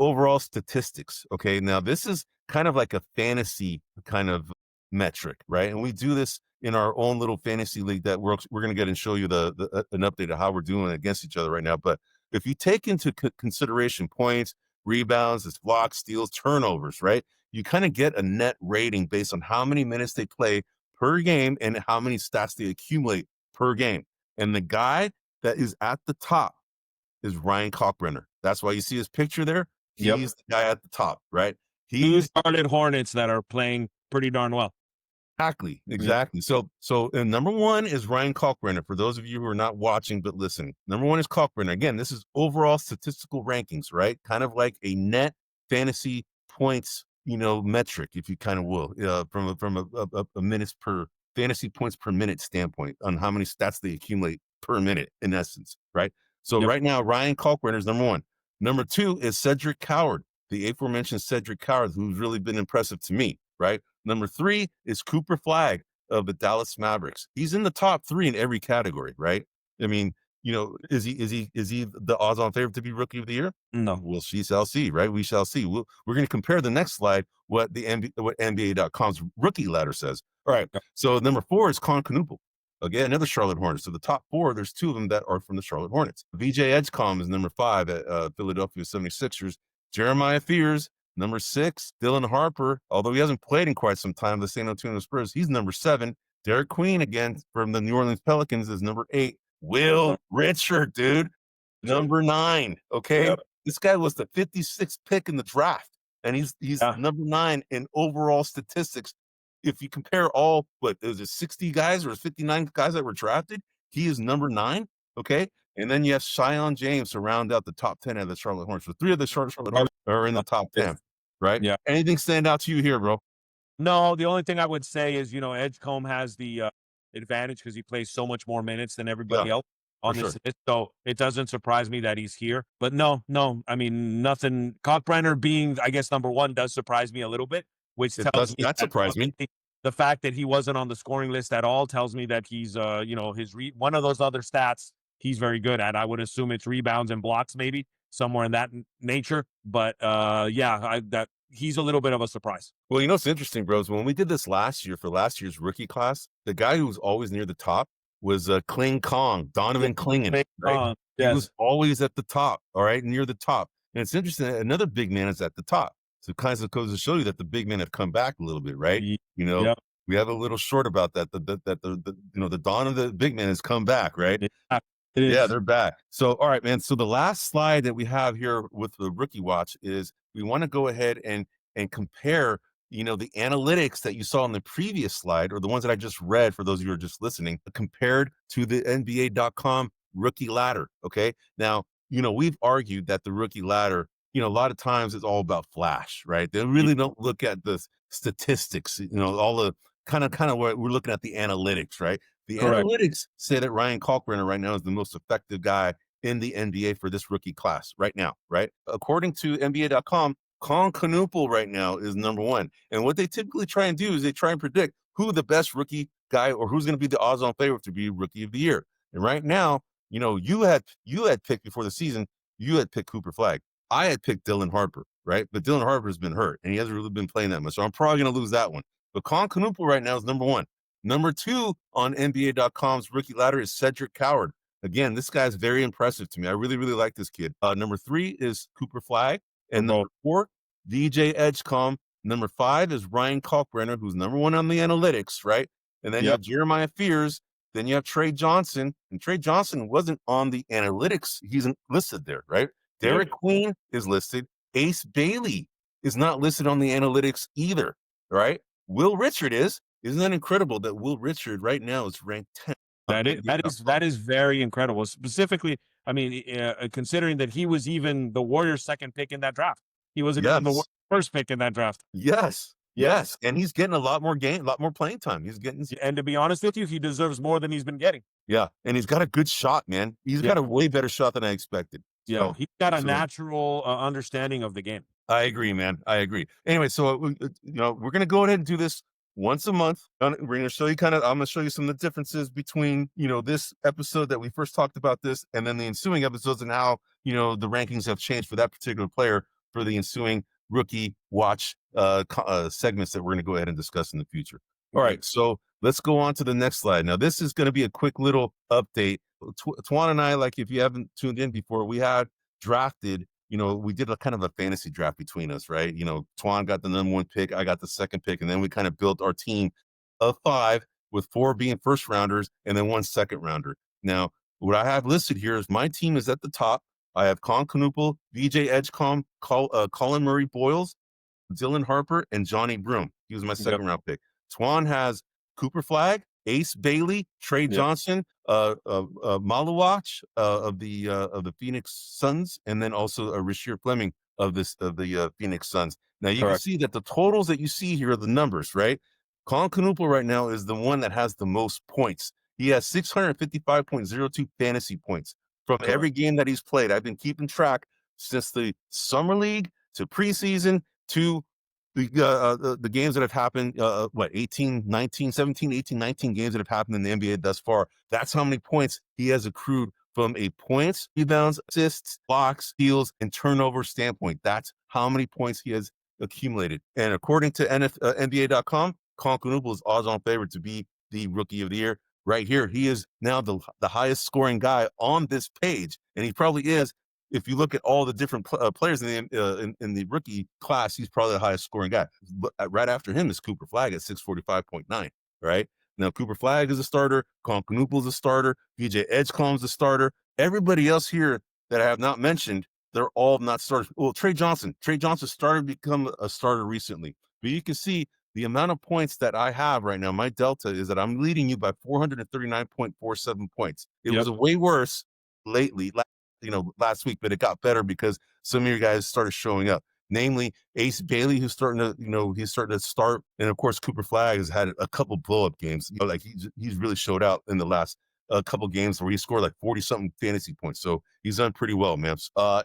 Speaker 1: overall statistics. Okay, now this is kind of like a fantasy kind of metric, right? And we do this in our own little fantasy league that we're going to get and show you an update of how we're doing against each other right now. But if you take into consideration points, rebounds, his blocks, steals, turnovers, right? You kind of get a net rating based on how many minutes they play per game and how many stats they accumulate per game. And the guy that is at the top is Ryan Kalkbrenner. That's why you see his picture there.
Speaker 2: Yep.
Speaker 1: He's the guy at the top, right?
Speaker 2: Two
Speaker 1: He's
Speaker 2: Charlotte Hornets that are playing pretty darn well.
Speaker 1: exactly. So number one is Ryan Kalkbrenner. For those of you who are not watching but listening, number one is Kalkbrenner. Again, this is overall statistical rankings, right? Kind of like a net fantasy points, metric, if you kind of will, from a minutes per fantasy points per minute standpoint on how many stats they accumulate per minute, in essence, right? So right now, Ryan Kalkbrenner is number one. Number two is Cedric Coward, the aforementioned Cedric Coward, who's really been impressive to me, right? Number three is Cooper Flagg of the Dallas Mavericks. He's in the top three in every category, right? I mean, is he the odds-on favorite to be Rookie of the Year?
Speaker 2: No.
Speaker 1: Well, she shall see, right? We shall see. We're going to compare the next slide what NBA.com's rookie ladder says. All right. So number four is Con Knuppel. Again, another Charlotte Hornets. So the top four, there's two of them that are from the Charlotte Hornets. VJ Edgecombe is number five at Philadelphia 76ers. Jeremiah Fears, number six. Dylan Harper, although he hasn't played in quite some time, the San Antonio Spurs, he's number seven. Derek Queen, again, from the New Orleans Pelicans, is number eight. Will Richard, dude, number nine. Okay. Yep. This guy was the 56th pick in the draft, and he's number nine in overall statistics. If you compare all, is it 60 guys or 59 guys that were drafted? He is number nine. Okay. And then you have Shion James to round out the top 10 of the Charlotte Hornets. So three of the Charlotte Hornets are in the top 10, right?
Speaker 2: Yeah.
Speaker 1: Anything stand out to you here, bro?
Speaker 2: No, the only thing I would say is, Edgecombe has the advantage because he plays so much more minutes than everybody else on this list. So it doesn't surprise me that he's here. But no, I mean, nothing. Kalkbrenner being, I guess, number one does surprise me a little bit, which tells me
Speaker 1: that surprised me.
Speaker 2: The fact that he wasn't on the scoring list at all tells me that he's, his one of those other stats he's very good at. I would assume it's rebounds and blocks, maybe somewhere in that nature. But that he's a little bit of a surprise.
Speaker 1: Well, it's interesting, bros. When we did this last year for last year's rookie class, the guy who was always near the top was Kling Kong, Donovan Clingan. Right? He was always at the top, all right, near the top. And it's interesting, another big man is at the top. So it kind of goes to show you that the big men have come back a little bit, right? We have a little short about that. The dawn of the big man has come back, right? Yeah, they're back. So, all right, man. So the last slide that we have here with the rookie watch is we want to go ahead and compare, the analytics that you saw on the previous slide, or the ones that I just read for those of you who are just listening, compared to the NBA.com rookie ladder. Okay. Now, we've argued that the rookie ladder, a lot of times it's all about flash, right? They really don't look at the statistics, all the kind of what we're looking at the analytics, right? The analytics say that Ryan Kalkbrenner right now is the most effective guy in the NBA for this rookie class right now, right? According to NBA.com, Con Knuppel right now is number one. And what they typically try and do is they try and predict who the best rookie guy or who's going to be the odds-on favorite to be Rookie of the Year. And right now, you had picked before the season, you had picked Cooper Flagg. I had picked Dylan Harper, right? But Dylan Harper's been hurt, and he hasn't really been playing that much. So I'm probably going to lose that one. But Con Knuppel right now is number one. Number two on NBA.com's rookie ladder is Cedric Coward. Again, this guy's very impressive to me. I really, really like this kid. Number three is Cooper Flagg. And number four, VJ Edgecombe. Number five is Ryan Kalkbrenner, who's number one on the analytics, right? And then you have Jeremiah Fears. Then you have Trey Johnson. And Trey Johnson wasn't on the analytics. He's listed there, right? Derek Queen is listed. Ace Bailey is not listed on the analytics either, right? Will Richard is. Isn't that incredible that Will Richard right now is ranked 10?
Speaker 2: That is very incredible. Specifically, I mean, considering that he was even the Warriors' second pick in that draft. He wasn't even the first pick in that draft.
Speaker 1: Yes. And he's getting a lot more playing time. He's getting,
Speaker 2: and to be honest with you, he deserves more than he's been getting.
Speaker 1: Yeah, and he's got a good shot, man. He's got a way better shot than I expected.
Speaker 2: Yeah, he's got a natural understanding of the game.
Speaker 1: I agree, man. I agree. Anyway, so we're gonna go ahead and do this once a month. We're gonna show you I'm gonna show you some of the differences between this episode that we first talked about this, and then the ensuing episodes, and how the rankings have changed for that particular player for the ensuing rookie watch segments that we're gonna go ahead and discuss in the future. All right, so let's go on to the next slide. Now, this is going to be a quick little update. Tuan and I, like if you haven't tuned in before, we had drafted, we did a kind of a fantasy draft between us, right? Twan got the number 1 pick, I got the 2nd pick, and then we kind of built our team of 5 with 4 being first rounders and then 1 second rounder. Now, what I have listed here is my team is at the top. I have Con Canuple, VJ Edgecombe, Colin Murray Boyles, Dylan Harper, and Johnny Broom. He was my second round pick. Twan has Cooper Flag, Ace Bailey, Trey Johnson, Malawach of the Phoenix Suns, and then also Rasheer Fleming of the Phoenix Suns. Now you can see that the totals that you see here are the numbers, right? Colin Canuple right now is the one that has the most points. He has 655.02 fantasy points from every game that he's played. I've been keeping track since the summer league to preseason to the games that have happened, 18, 19, 17, 18, 19 games that have happened in the NBA thus far. That's how many points he has accrued from a points, rebounds, assists, blocks, steals, and turnover standpoint. That's how many points he has accumulated. And according to NBA.com, Colin Canuple is odds-on favorite to be the Rookie of the Year. Right here, he is now the highest scoring guy on this page, and he probably is. If you look at all the different players in the rookie class, he's probably the highest scoring guy. But right after him is Cooper Flag at 645.9. Right now, Cooper Flag is a starter. Colin Canuple is a starter. VJ Edgecombe is a starter. Everybody else here that I have not mentioned, they're all not starters. Well, Trey Johnson started to become a starter recently, but you can see the amount of points that I have right now. My delta is that I'm leading you by 439.47 points. It was way worse lately. Last week, but it got better because some of your guys started showing up. Namely, Ace Bailey, who's starting to start, and of course Cooper Flag has had a couple blow up games. Like he's really showed out in the last couple games where he scored like 40 something fantasy points. So he's done pretty well, man.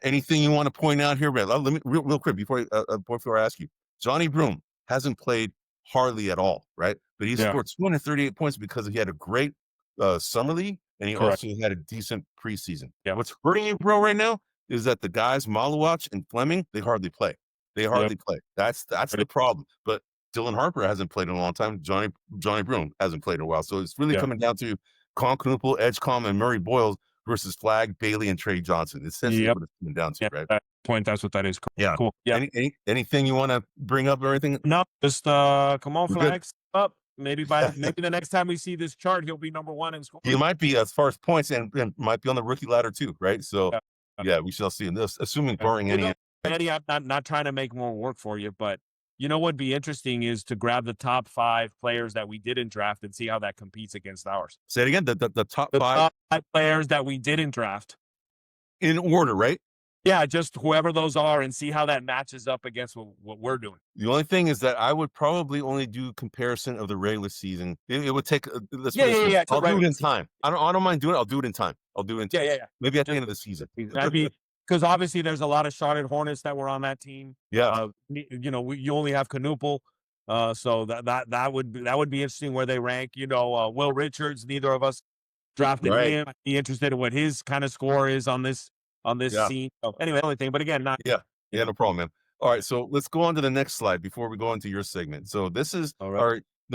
Speaker 1: Anything you want to point out here, man? Let me real quick before I ask you. Johnny Broom hasn't played hardly at all, right? But he scored 238 points because he had a great summer league. And he also had a decent preseason. Yeah, what's hurting you, bro, right now is that the guys Malawach and Fleming, they hardly play. Play. That's the problem. But Dylan Harper hasn't played in a long time. Johnny Broom hasn't played in a while. So it's really coming down to Colin Canuple, Edgecombe, and Murray Boyles versus Flag, Bailey, and Trey Johnson. It's essentially what it's coming down to, right?
Speaker 2: That point, that's what that is.
Speaker 1: Yeah.
Speaker 2: Cool. Yeah.
Speaker 1: Anything you want to bring up or anything?
Speaker 2: No, just come on, Flags up. Maybe the next time we see this chart, he'll be number 1 in scoring.
Speaker 1: He might be as far as points and might be on the rookie ladder too, right? So we shall see. In this, assuming barring any.
Speaker 2: Eddie, I'm not trying to make more work for you, but what'd be interesting is to grab the top 5 players that we didn't draft and see how that competes against ours.
Speaker 1: Say it again. The top 5
Speaker 2: players that we didn't draft
Speaker 1: in order, right?
Speaker 2: Yeah, just whoever those are and see how that matches up against what we're doing.
Speaker 1: The only thing is that I would probably only do comparison of the regular season. It would take.
Speaker 2: I'll do
Speaker 1: it in time. I don't mind doing it. I'll do it in time.
Speaker 2: Yeah.
Speaker 1: Maybe at the end of the season.
Speaker 2: That'd be because obviously there's a lot of Charlotte Hornets that were on that team.
Speaker 1: Yeah.
Speaker 2: You only have Canuple, so that would be interesting where they rank. Will Richards. Neither of us drafted him. I'd be interested in what his kind of score is on this scene. Oh, anyway, only thing, but again, not
Speaker 1: no problem, man. All right, so let's go on to the next slide before we go into your segment. So this is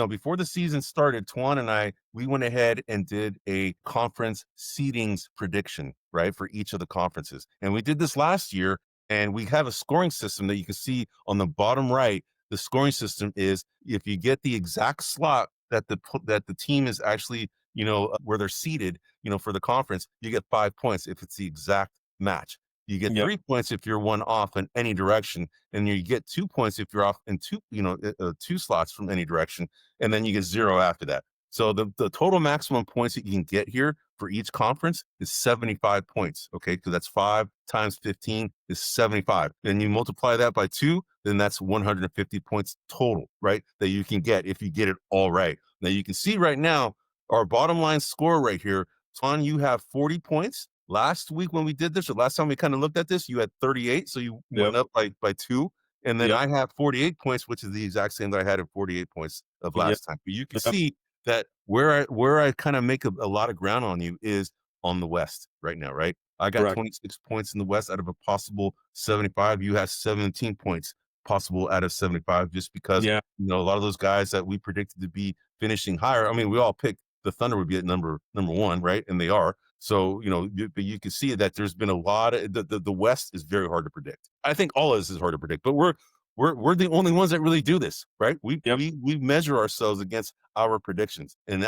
Speaker 1: before the season started, Twan and we went ahead and did a conference seedings prediction, right, for each of the conferences. And we did this last year, and we have a scoring system that you can see on the bottom right. The scoring system is if you get the exact slot that the team is actually, where they're seated, for the conference, you get 5 points if it's the exact match. You get 3 points if you're one off in any direction, and you get 2 points if you're off in two slots from any direction, and then you get 0 after that. So the total maximum points that you can get here for each conference is 75 points. Okay, because that's 5 times 15 is 75. And you multiply that by 2, then that's 150 points total, right? That you can get if you get it all right. Now you can see right now our bottom line score right here. Ton, you have 40 points. Last week when we did this, or last time we kind of looked at this, you had 38, so you went up by 2. And then I have 48 points, which is the exact same that I had at 48 points of last time. But you can see that where I kind of make a lot of ground on you is on the West right now, right? I got 26 points in the West out of a possible 75. You have 17 points possible out of 75, just because a lot of those guys that we predicted to be finishing higher. I mean, we all picked the Thunder would be at number 1, right? And they are. So, but you can see that there's been a lot of the West is very hard to predict. I think all of this is hard to predict, but we're the only ones that really do this, right?
Speaker 2: Yep.
Speaker 1: We measure ourselves against our predictions, and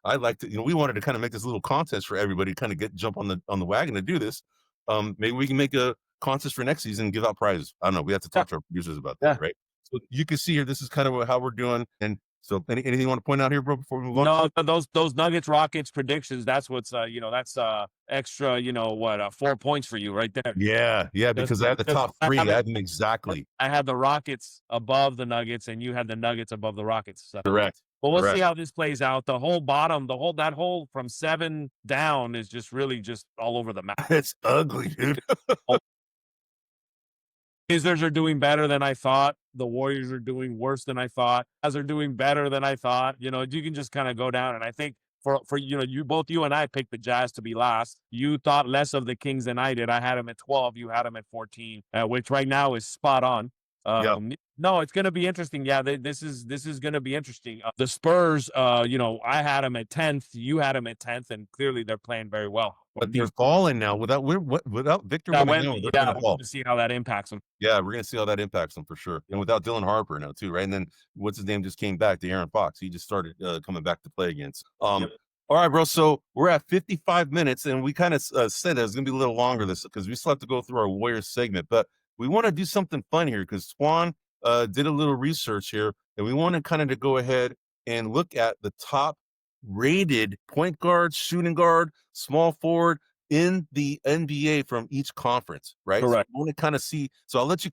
Speaker 1: I like to, we wanted to kind of make this little contest for everybody to kind of jump on the wagon to do this. Maybe we can make a contest for next season and give out prizes. I don't know. We have to talk to our producers about that, right? So you can see here, this is kind of how we're doing. And so anything you want to point out here, bro, before we move on?
Speaker 2: No, those Nuggets Rockets predictions, that's what's that's extra, 4 points for you right there.
Speaker 1: Yeah, because I had the top three. I had them exactly.
Speaker 2: I had the Rockets above the Nuggets, and you had the Nuggets above the Rockets. So.
Speaker 1: Correct.
Speaker 2: Well, we'll see how this plays out. The whole bottom, that whole from 7 down is just really just all over the map.
Speaker 1: It's ugly, dude.
Speaker 2: Wizards are doing better than I thought. The Warriors are doing worse than I thought. As are doing better than I thought. You can just kind of go down. And I think for you and I picked the Jazz to be last. You thought less of the Kings than I did. I had them at 12. You had them at 14, which right now is spot on. No, it's going to be interesting. Yeah, this is going to be interesting. The Spurs, I had them at 10th. You had them at 10th, and clearly they're playing very well.
Speaker 1: But they're falling now without Victor.
Speaker 2: We're going to see how that impacts them.
Speaker 1: Yeah, we're going to see how that impacts them for sure. And without Dylan Harper now too, right? And then what's his name just came back, De'Aaron Fox. He just started coming back to play against. All right, bro. So we're at 55 minutes, and we kind of said it was going to be a little longer this because we still have to go through our Warriors segment, but we want to do something fun here because Swan did a little research here, and we want to kind of to go ahead and look at the top rated point guard, shooting guard, small forward in the NBA from each conference, right?
Speaker 2: Correct.
Speaker 1: So I want to kind of see. So I'll let you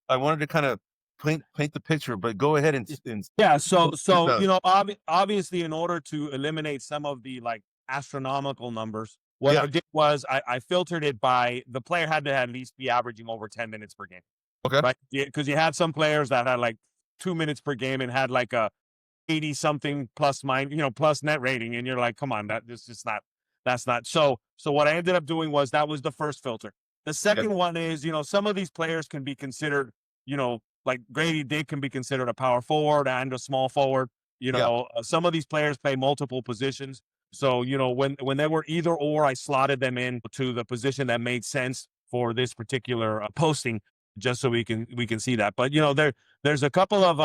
Speaker 1: I wanted to kind of paint the picture, but go ahead and
Speaker 2: yeah. So obviously, in order to eliminate some of the astronomical numbers, what I did was I filtered it by the player had to at least be averaging over 10 minutes per game.
Speaker 1: Okay.
Speaker 2: Right. Because you had some players that had 2 minutes per game and had a 80 something plus net rating. And you're like, come on, that's not. So what I ended up doing was that was the first filter. The second one is, some of these players can be considered, like Grady Dick can be considered a power forward and a small forward. Some of these players play multiple positions. So, when they were either or, I slotted them in to the position that made sense for this particular posting, just so we can see that. But, there's a couple of,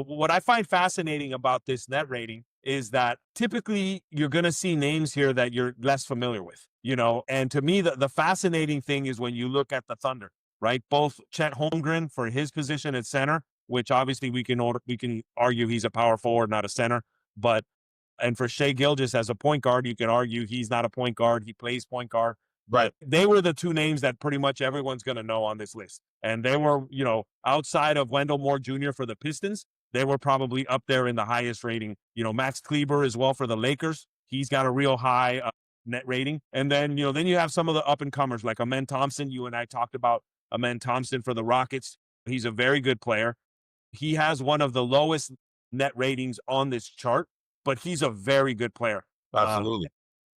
Speaker 2: what I find fascinating about this net rating is that typically you're going to see names here that you're less familiar with, and to me, the fascinating thing is when you look at the Thunder, right? Both Chet Holmgren for his position at center, which obviously we can argue he's a power forward, not a center, and for Shai Gilgeous as a point guard, you can argue he's not a point guard. He plays point guard. But they were the two names that pretty much everyone's going to know on this list. And they were, outside of Wendell Moore Jr. for the Pistons, they were probably up there in the highest rating. Max Kleber as well for the Lakers. He's got a real high net rating. And then, then you have some of the up-and-comers like Amen Thompson. You and I talked about Amen Thompson for the Rockets. He's a very good player. He has one of the lowest net ratings on this chart, but he's a very good player.
Speaker 1: Absolutely.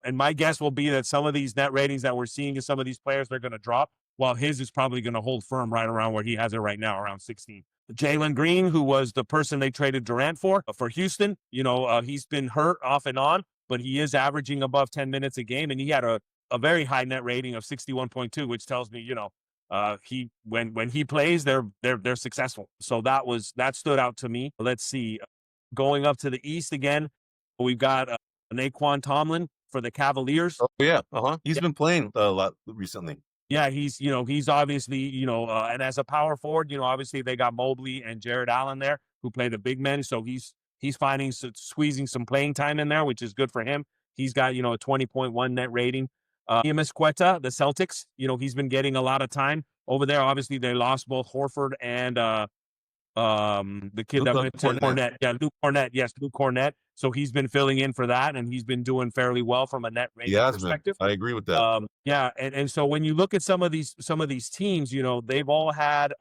Speaker 2: And my guess will be that some of these net ratings that we're seeing in some of these players, they're going to drop, while his is probably going to hold firm right around where he has it right now, around 16. Jalen Green, who was the person they traded Durant for Houston, he's been hurt off and on, but he is averaging above 10 minutes a game, and he had a very high net rating of 61.2, which tells me, when he plays, they're successful. So that stood out to me. Let's see, going up to the East again, we've got Naquan Tomlin for the Cavaliers.
Speaker 1: Oh yeah, he's been playing a lot recently.
Speaker 2: Yeah, he's obviously and as a power forward, obviously they got Mobley and Jared Allen there who play the big men, so he's squeezing some playing time in there, which is good for him. He's got a 20.1 net rating. Ioannis Quetta, the Celtics, he's been getting a lot of time over there. Obviously, they lost both Horford and the kid that went to Cornette. Yeah, Luke Cornette. Yes, Luke Cornette. So he's been filling in for that, and he's been doing fairly well from a net rating perspective.
Speaker 1: I agree with that.
Speaker 2: And so when you look at some of these teams, they've all had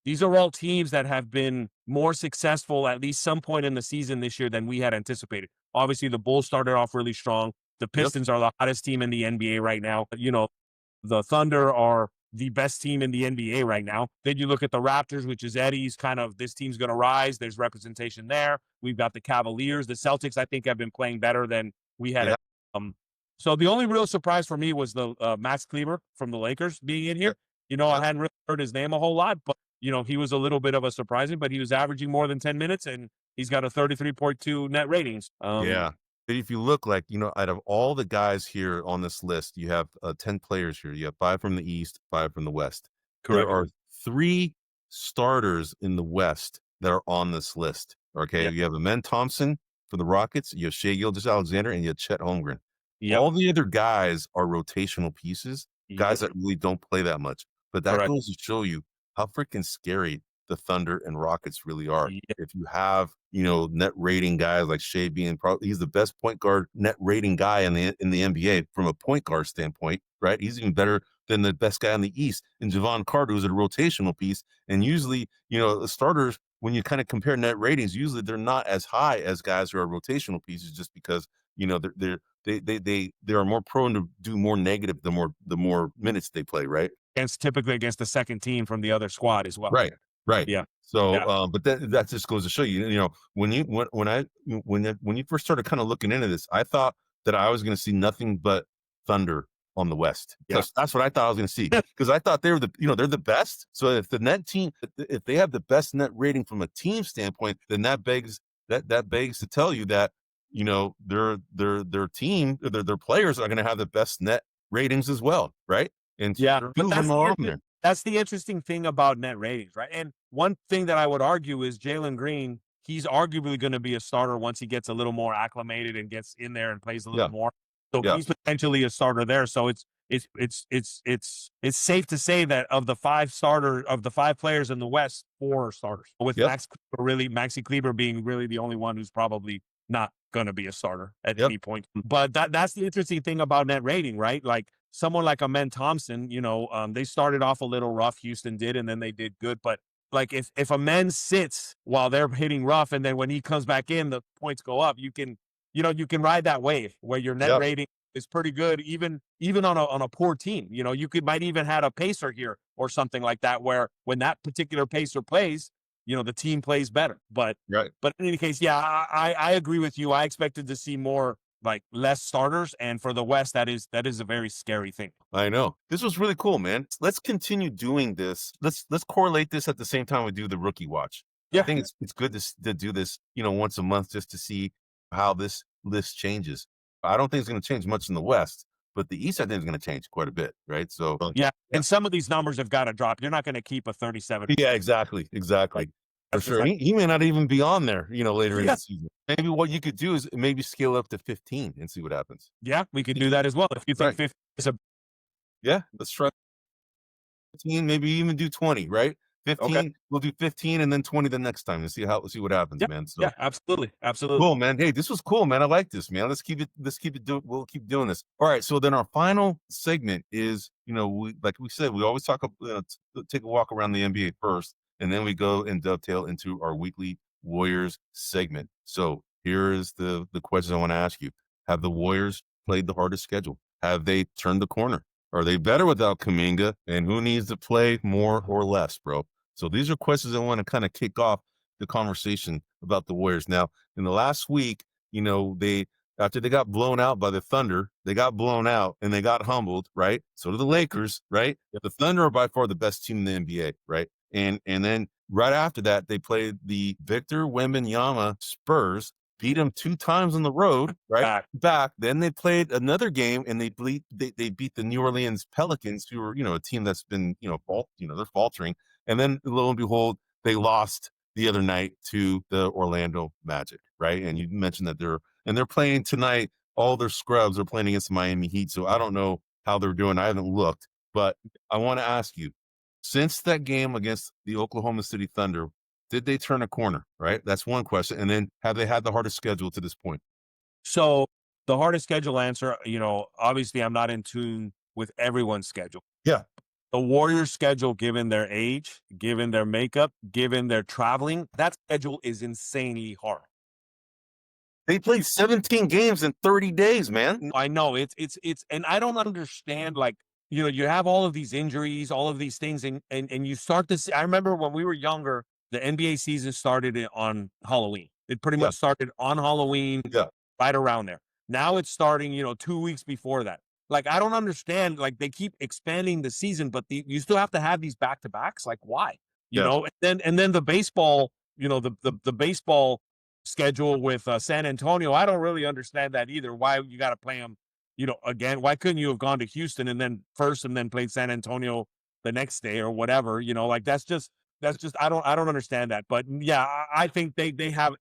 Speaker 2: these are all teams that have been more successful at least some point in the season this year than we had anticipated. Obviously, the Bulls started off really strong. The Pistons are the hottest team in the NBA right now. The Thunder are the best team in the NBA right now. Then you look at the Raptors, which is Eddie's this team's going to rise. There's representation there. We've got the Cavaliers. The Celtics, I think, have been playing better than we had So the only real surprise for me was the Max Kleber from the Lakers being in here.
Speaker 1: Yep.
Speaker 2: I hadn't really heard his name a whole lot, but he was a little bit of a surprising, but he was averaging more than 10 minutes and he's got a 33.2 net ratings.
Speaker 1: Yeah. But if you look like, out of all the guys here on this list, you have 10 players here. You have 5 from the East, 5 from the West. There
Speaker 2: Correct.
Speaker 1: are 3 starters in the West that are on this list. Okay.
Speaker 2: Yep.
Speaker 1: You have Amen Thompson for the Rockets, you have Shai Gilgeous-Alexander, and you have Chet Holmgren.
Speaker 2: Yep.
Speaker 1: All the other guys are rotational pieces, guys that really don't play that much. But that
Speaker 2: Correct.
Speaker 1: goes to show you how freaking scary the Thunder and Rockets really are.
Speaker 2: Yep.
Speaker 1: If you have, net rating guys like Shea being probably he's the best point guard net rating guy in the NBA from a point guard standpoint, right? He's even better than the best guy in the East, and Javon Carter, who's a rotational piece. And usually, the starters, when you kind of compare net ratings, usually they're not as high as guys who are rotational pieces, just because they are more prone to do more negative the more minutes they play, right?
Speaker 2: Typically against the second team from the other squad as well.
Speaker 1: Right.
Speaker 2: Yeah.
Speaker 1: So,
Speaker 2: Yeah.
Speaker 1: but that just goes to show you, when you first started kind of looking into this, I thought that I was going to see nothing but Thunder on the West.
Speaker 2: Yeah.
Speaker 1: That's what I thought I was going to see, because I thought they were they're the best. So if the net team, if they have the best net rating from a team standpoint, then that begs to tell you that their team, their players are going to have the best net ratings as well, right? And
Speaker 2: Yeah,
Speaker 1: two
Speaker 2: but
Speaker 1: of them are on there.
Speaker 2: that's the interesting thing about net ratings, right? And one thing that I would argue is Jalen Green, he's arguably going to be a starter once he gets a little more acclimated and gets in there and plays a little
Speaker 1: Yeah.
Speaker 2: more. So
Speaker 1: Yeah.
Speaker 2: he's potentially a starter there. So it's safe to say that of the 5 players in the West, 4 are starters. With
Speaker 1: Yep.
Speaker 2: Maxi Kleber being really the only one who's probably not going to be a starter at
Speaker 1: Yep.
Speaker 2: any point. But that's the interesting thing about net rating, right? Like someone like Amen Thompson, they started off a little rough, Houston did, and then they did good. But like if Amen sits while they're hitting rough, and then when he comes back in, the points go up, you can ride that wave where your net
Speaker 1: Yep.
Speaker 2: rating is pretty good, even on a poor team. Might even had a pacer here or something like that, where when that particular pacer plays, the team plays better. But
Speaker 1: Right.
Speaker 2: in any case, yeah, I agree with you. I expected to see more, like, less starters, and for the West, that is a very scary thing.
Speaker 1: I know. This was really cool, man. Let's continue doing this. Let's correlate this at the same time we do the rookie watch.
Speaker 2: Yeah.
Speaker 1: I think it's good to do this, once a month, just to see how this list changes. I don't think it's going to change much in the West, but the East, I think, is going to change quite a bit, right? So
Speaker 2: Yeah, and some of these numbers have got to drop. You're not going to keep a 37.
Speaker 1: yeah, exactly. For sure. He may not even be on there, later in the season. Maybe what you could do is maybe scale up to 15 and see what happens.
Speaker 2: Yeah, we could do that as well. If you think
Speaker 1: Right.
Speaker 2: 50 is a
Speaker 1: Yeah, let's try 15, maybe even do 20, right? 15,
Speaker 2: Okay.
Speaker 1: we'll do 15 and then 20 the next time and see what happens,
Speaker 2: Yeah,
Speaker 1: man. So
Speaker 2: yeah, absolutely.
Speaker 1: cool, man. Hey, this was cool, man. I like this, man. Let's keep it we'll keep doing this. All right. So then our final segment is, like we said, we always take a walk around the NBA first, and then we go and dovetail into our weekly Warriors segment. So here is the question I want to ask you. Have the Warriors played the hardest schedule? Have they turned the corner? Are they better without Kuminga? And who needs to play more or less, bro? So these are questions I want to kind of kick off the conversation about the Warriors. Now, in the last week, after they got blown out by the Thunder, they got blown out and they got humbled, right? So do the Lakers, right? The Thunder are by far the best team in the NBA, right? And then right after that, they played the Victor Wembanyama Spurs, beat them 2 times on the road, right? Back. Then they played another game and they beat the New Orleans Pelicans, who are, a team that's been, they're faltering. And then lo and behold, they lost the other night to the Orlando Magic, right? And you mentioned that they're playing tonight. All their scrubs are playing against the Miami Heat. So I don't know how they're doing. I haven't looked, but I want to ask you, since that game against the Oklahoma City Thunder, did they turn a corner, right? That's one question. And then have they had the hardest schedule to this point?
Speaker 2: So the hardest schedule answer, obviously I'm not in tune with everyone's schedule.
Speaker 1: Yeah.
Speaker 2: The Warriors' schedule, given their age, given their makeup, given their traveling, that schedule is insanely hard.
Speaker 1: They played 17 games in 30 days, man.
Speaker 2: I know it's and I don't understand, like, you have all of these injuries, all of these things, and you start to see. I remember when we were younger, the NBA season started on Halloween. It pretty much started on Halloween, right around there. Now it's starting, 2 weeks before that. Like, I don't understand. Like, they keep expanding the season, but you still have to have these back to backs. Like, why?
Speaker 1: Yeah.
Speaker 2: And then the baseball, the baseball schedule with San Antonio. I don't really understand that either. Why you got to play them, again? Why couldn't you have gone to Houston and then played San Antonio the next day or whatever? Like that's just I don't understand that. But yeah, I think they have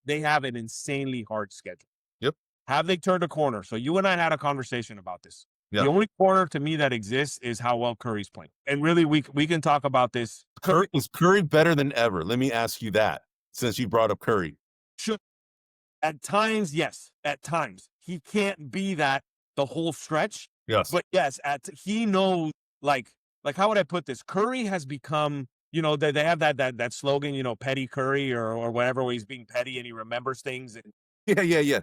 Speaker 2: an insanely hard schedule.
Speaker 1: Yep.
Speaker 2: Have they turned a corner? So you and I had a conversation about this.
Speaker 1: Yeah.
Speaker 2: The only corner to me that exists is how well Curry's playing. And really, we can talk about this.
Speaker 1: Is Curry better than ever? Let me ask you that, since you brought up Curry.
Speaker 2: Should At times, yes. At times, he can't be that the whole stretch.
Speaker 1: Yes.
Speaker 2: But yes, he knows. Like how would I put this? Curry has become. They have that slogan. Petty Curry or whatever, where he's being petty and he remembers things. And
Speaker 1: Yeah.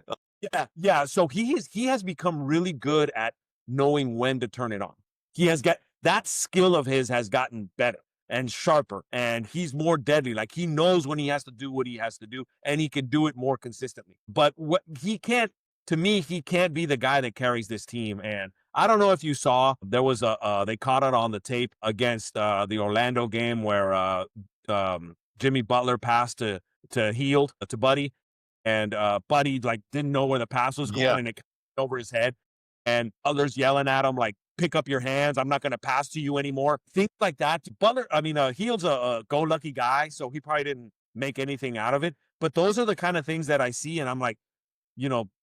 Speaker 2: yeah. So he has become really good at knowing when to turn it on. He has got that skill of his has gotten better and sharper, and he's more deadly. Like, he knows when he has to do what he has to do, and he can do it more consistently. But what he can't, to me, he can't be the guy that carries this team. And I don't know if you saw, there was they caught it on the tape against the Orlando game where Jimmy Butler passed to Hield, to Buddy, and Buddy didn't know where the pass was going, and it came over his head, and others yelling at him like, "Pick up your hands! I'm not going to pass to you anymore." Things like that. Butler, Hield's a go-lucky guy, so he probably didn't make anything out of it. But those are the kind of things that I see, and I'm like,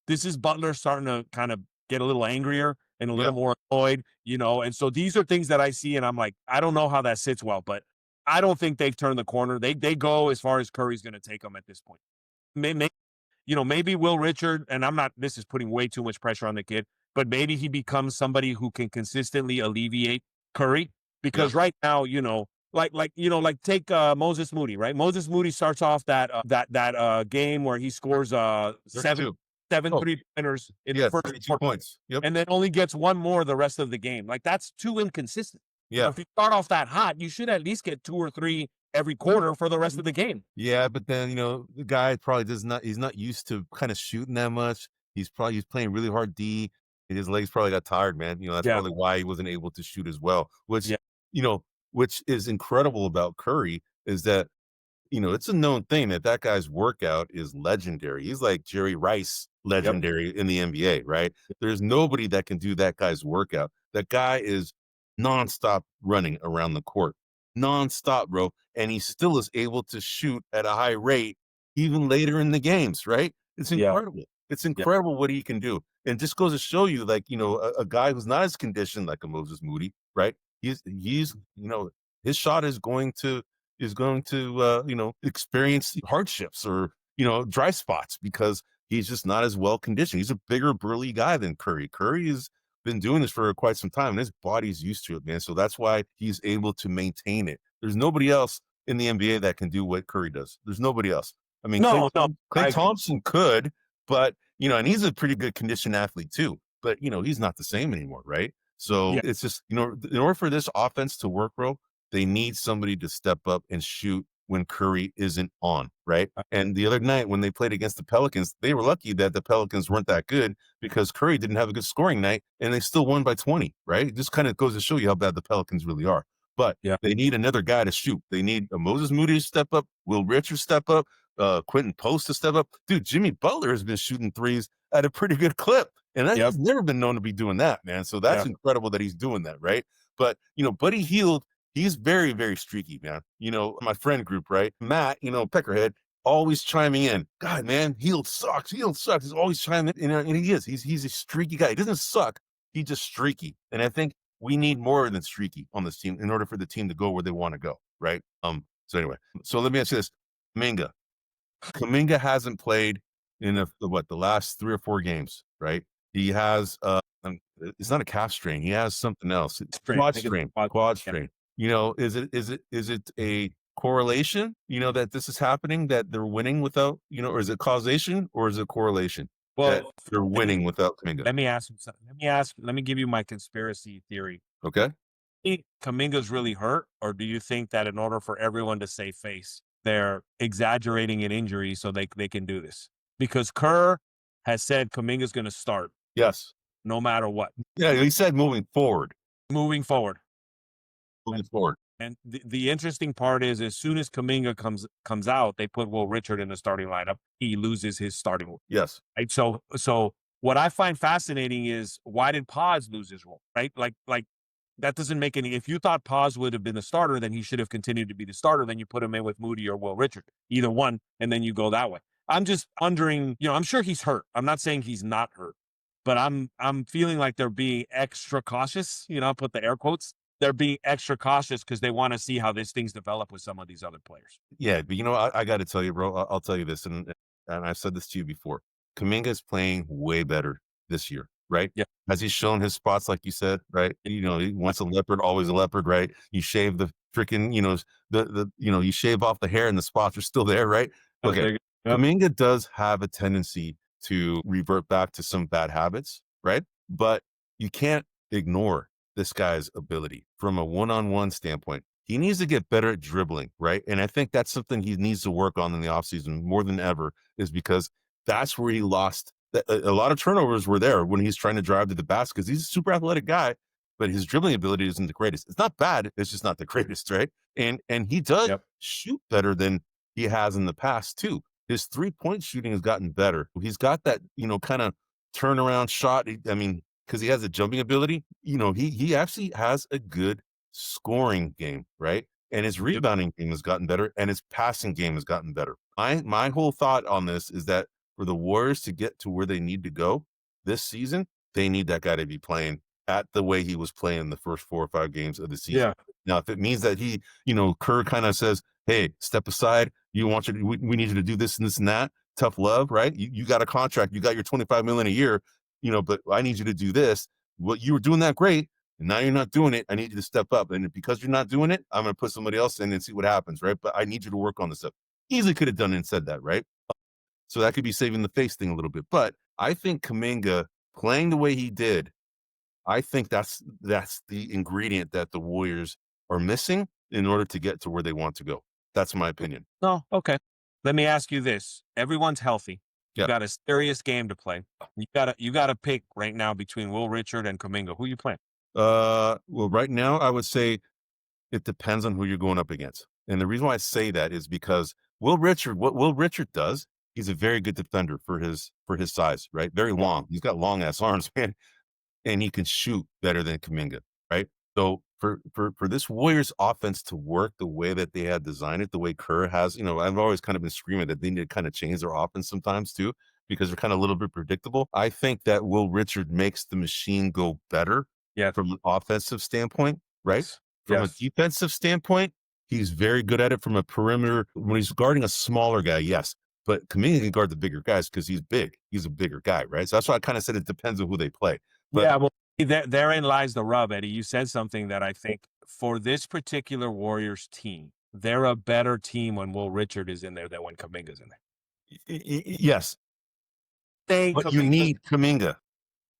Speaker 2: this is Butler starting to kind of get a little angrier and a little more annoyed, and so these are things that I see, and I'm like, I don't know how that sits well, but I don't think they've turned the corner. They go as far as Curry's going to take them at this point. Maybe Will Richard, and this is putting way too much pressure on the kid, but maybe he becomes somebody who can consistently alleviate Curry, because right now, take Moses Moody, right? Moses Moody starts off that game where he scores seven 3-pointers in the first
Speaker 1: 32 points. Yep.
Speaker 2: And then only gets one more the rest of the game. Like, that's too inconsistent.
Speaker 1: Yeah.
Speaker 2: If you start off that hot, you should at least get 2 or 3 every quarter for the rest of the game.
Speaker 1: Yeah, but then the guy probably he's not used to kind of shooting that much. He's playing really hard D, and his legs probably got tired, man. That's probably why he wasn't able to shoot as well. Which which is incredible about Curry is that it's a known thing that guy's workout is legendary. He's like Jerry Rice legendary in the NBA, right? There's nobody that can do that guy's workout. That guy is nonstop running around the court, nonstop, bro. And he still is able to shoot at a high rate even later in the games, right? It's incredible. It's incredible what he can do. And just goes to show you, like, a guy who's not as conditioned like a Moses Moody, right? He's his shot is going to experience hardships or dry spots because he's just not as well conditioned. He's a bigger, burly guy than Curry. Curry has been doing this for quite some time, and his body's used to it, man. So that's why he's able to maintain it. There's nobody else in the NBA that can do what Curry does. There's nobody else. I mean, Klay Thompson could, but and he's a pretty good conditioned athlete too. But he's not the same anymore, right? So it's just in order for this offense to work, bro, they need somebody to step up and shoot when Curry isn't on, right? And the other night when they played against the Pelicans, they were lucky that the Pelicans weren't that good because Curry didn't have a good scoring night, and they still won by 20, right? It just kind of goes to show you how bad the Pelicans really are. But they need another guy to shoot. They need a Moses Moody to step up, Will Richard step up, Quentin Post to step up. Dude, Jimmy Butler has been shooting threes at a pretty good clip, and he's never been known to be doing that, man. So that's incredible that he's doing that, right? But, Buddy Hield, he's very, very streaky, man. My friend group, right? Matt, Peckerhead, always chiming in. God, man, Hield sucks. Hield sucks. He's always chiming in, and he is. He's a streaky guy. He doesn't suck. He's just streaky. And I think we need more than streaky on this team in order for the team to go where they want to go, right? So anyway, so let me ask you this. Kuminga hasn't played in the last 3 or 4 games, right? He has it's not a calf strain. He has something else. Quad strain. Is it a correlation, that this is happening, that they're winning without, or is it causation or is it correlation? Well, that they're winning without Kuminga.
Speaker 2: Let me ask you something. Let me give you my conspiracy theory.
Speaker 1: Okay.
Speaker 2: Do you think Kuminga's really hurt, or do you think that in order for everyone to save face, they're exaggerating an injury so they can do this? Because Kerr has said Kuminga's going to start.
Speaker 1: Yes.
Speaker 2: no matter what.
Speaker 1: Yeah, he said moving forward.
Speaker 2: Moving forward.
Speaker 1: Moving forward.
Speaker 2: And the interesting part is, as soon as Kuminga comes out, they put Will Richard in the starting lineup. He loses his starting role.
Speaker 1: Yes.
Speaker 2: Right. So what I find fascinating is, why did Paz lose his role? Right. Like that doesn't make any. If you thought Paz would have been the starter, then he should have continued to be the starter. Then you put him in with Moody or Will Richard, either one, and then you go that way. I'm just wondering. I'm sure he's hurt. I'm not saying he's not hurt, but I'm feeling like they're being extra cautious. I'll put the air quotes. They're being extra cautious because they want to see how these things develop with some of these other players.
Speaker 1: Yeah, but I got to tell you, bro. I'll tell you this, and I've said this to you before. Kuminga is playing way better this year, right?
Speaker 2: Yeah.
Speaker 1: Has he shown his spots, like you said, right? He once a leopard, always a leopard, right? You shave the freaking, you shave off the hair and the spots are still there, right? Okay.
Speaker 2: Yep.
Speaker 1: Kuminga does have a tendency to revert back to some bad habits, right? But you can't ignore this guy's ability from a one-on-one standpoint. He needs to get better at dribbling, right? And I think that's something he needs to work on in the offseason more than ever, is because that's where he lost. A lot of turnovers were there when he's trying to drive to the basket, because he's a super athletic guy, but his dribbling ability isn't the greatest. It's not bad. It's just not the greatest, right? And he does shoot better than he has in the past too. His 3-point shooting has gotten better. He's got that, kind of turnaround shot. I mean, because he has a jumping ability, he actually has a good scoring game, right? And his rebounding game has gotten better, and his passing game has gotten better. My whole thought on this is that for the Warriors to get to where they need to go this season, they need that guy to be playing at the way he was playing the first 4 or 5 games of the season.
Speaker 2: Yeah.
Speaker 1: Now, if it means that he, Kerr kind of says, "Hey, step aside. We need you to do this and this and that." Tough love, right? You got a contract. You got your $25 million a year. But I need you to do this. Well, you were doing that great, and now you're not doing it. I need you to step up. And because you're not doing it, I'm going to put somebody else in and see what happens, right? But I need you to work on this stuff. Easily could have done it and said that, right? So that could be saving the face thing a little bit. But I think Kuminga playing the way he did, I think that's the ingredient that the Warriors are missing in order to get to where they want to go. That's my opinion.
Speaker 2: Oh, okay. Let me ask you this. Everyone's healthy. You
Speaker 1: Yeah.
Speaker 2: got a serious game to play. You gotta pick right now between Will Richard and Kuminga. Who you playing?
Speaker 1: Well, right now I would say it depends on who you're going up against. And the reason why I say that is because what Will Richard does, he's a very good defender for his size, right? Very long. He's got long ass arms, man, and he can shoot better than Kuminga, right? So for this Warriors offense to work the way that they had designed it, the way Kerr has, I've always kind of been screaming that they need to kind of change their offense sometimes too, because they're kind of a little bit predictable. I think that Will Richard makes the machine go better from an offensive standpoint, right? From a defensive standpoint, he's very good at it from a perimeter. When he's guarding a smaller guy, yes. But Kuminga can guard the bigger guys because he's big. He's a bigger guy, right? So that's why I kind of said it depends on who they play. But
Speaker 2: well, therein lies the rub, Eddie. You said something that I think, for this particular Warriors team, they're a better team when Will Richard is in there than when Kuminga's in there.
Speaker 1: Yes. But you need Kuminga.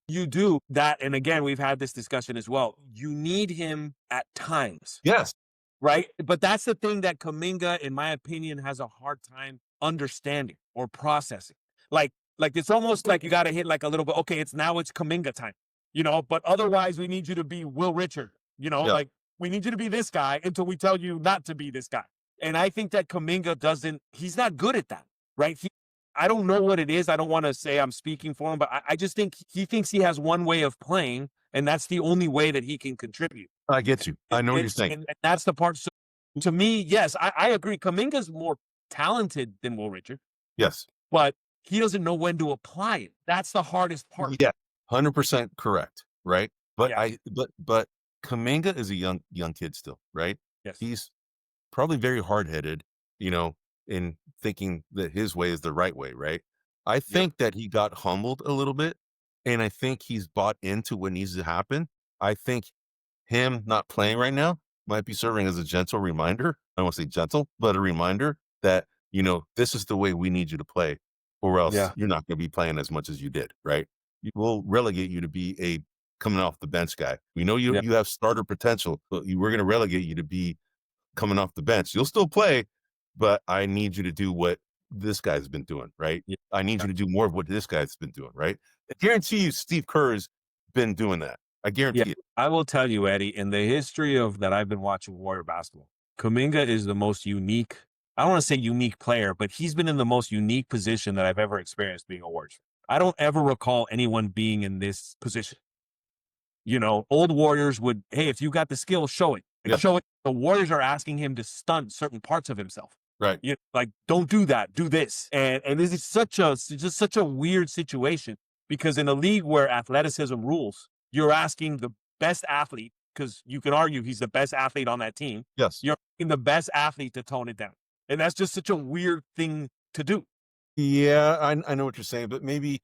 Speaker 2: You do that. And again, we've had this discussion as well. You need him at times.
Speaker 1: Yes.
Speaker 2: Right. But that's the thing that Kuminga, in my opinion, has a hard time understanding or processing. Like it's almost like you got to hit like a little bit. Okay, it's Kuminga time, but otherwise we need you to be Will Richard, like we need you to be this guy until we tell you not to be this guy. And I think that Kuminga he's not good at that. Right. I don't know what it is. I don't want to say I'm speaking for him, but I just think he thinks he has one way of playing, and that's the only way that he can contribute.
Speaker 1: I get you. I know what you're saying.
Speaker 2: And that's the part. So to me, yes, I agree. Kuminga's more talented than Will Richard.
Speaker 1: Yes.
Speaker 2: But he doesn't know when to apply it. That's the hardest part.
Speaker 1: Yeah, 100% correct, right? But but Kuminga is a young kid still, right?
Speaker 2: Yes.
Speaker 1: He's probably very hard-headed, in thinking that his way is the right way, right? I think that he got humbled a little bit, and I think he's bought into what needs to happen. I think him not playing right now might be serving as a gentle reminder. I don't want to say gentle, but a reminder that, this is the way we need you to play, or else you're not going to be playing as much as you did, right? We'll relegate you to be a coming off the bench guy. We know you have starter potential, but we're going to relegate you to be coming off the bench. You'll still play, but I need you to do what this guy's been doing, right?
Speaker 2: Yeah.
Speaker 1: I need you to do more of what this guy's been doing, right? I guarantee you Steve Kerr's been doing that. I
Speaker 2: Yeah,
Speaker 1: guarantee it.
Speaker 2: I will tell you, Eddie, in the history of that I've been watching Warrior basketball, Kuminga is the most unique. I don't want to say unique player, but he's been in the most unique position that I've ever experienced being a Warriors fan. I don't ever recall anyone being in this position. You know, old Warriors would, hey, if you got the skill, show it. Like,
Speaker 1: Yeah.
Speaker 2: show it. The Warriors are asking him to stunt certain parts of himself.
Speaker 1: Right.
Speaker 2: You know, like, don't do that, do this. And this is just such a weird situation because in a league where athleticism rules, you're asking the best athlete, because you can argue he's the best athlete on that team.
Speaker 1: Yes.
Speaker 2: You're asking the best athlete to tone it down. And that's just such a weird thing to do.
Speaker 1: Yeah, I know what you're saying, but maybe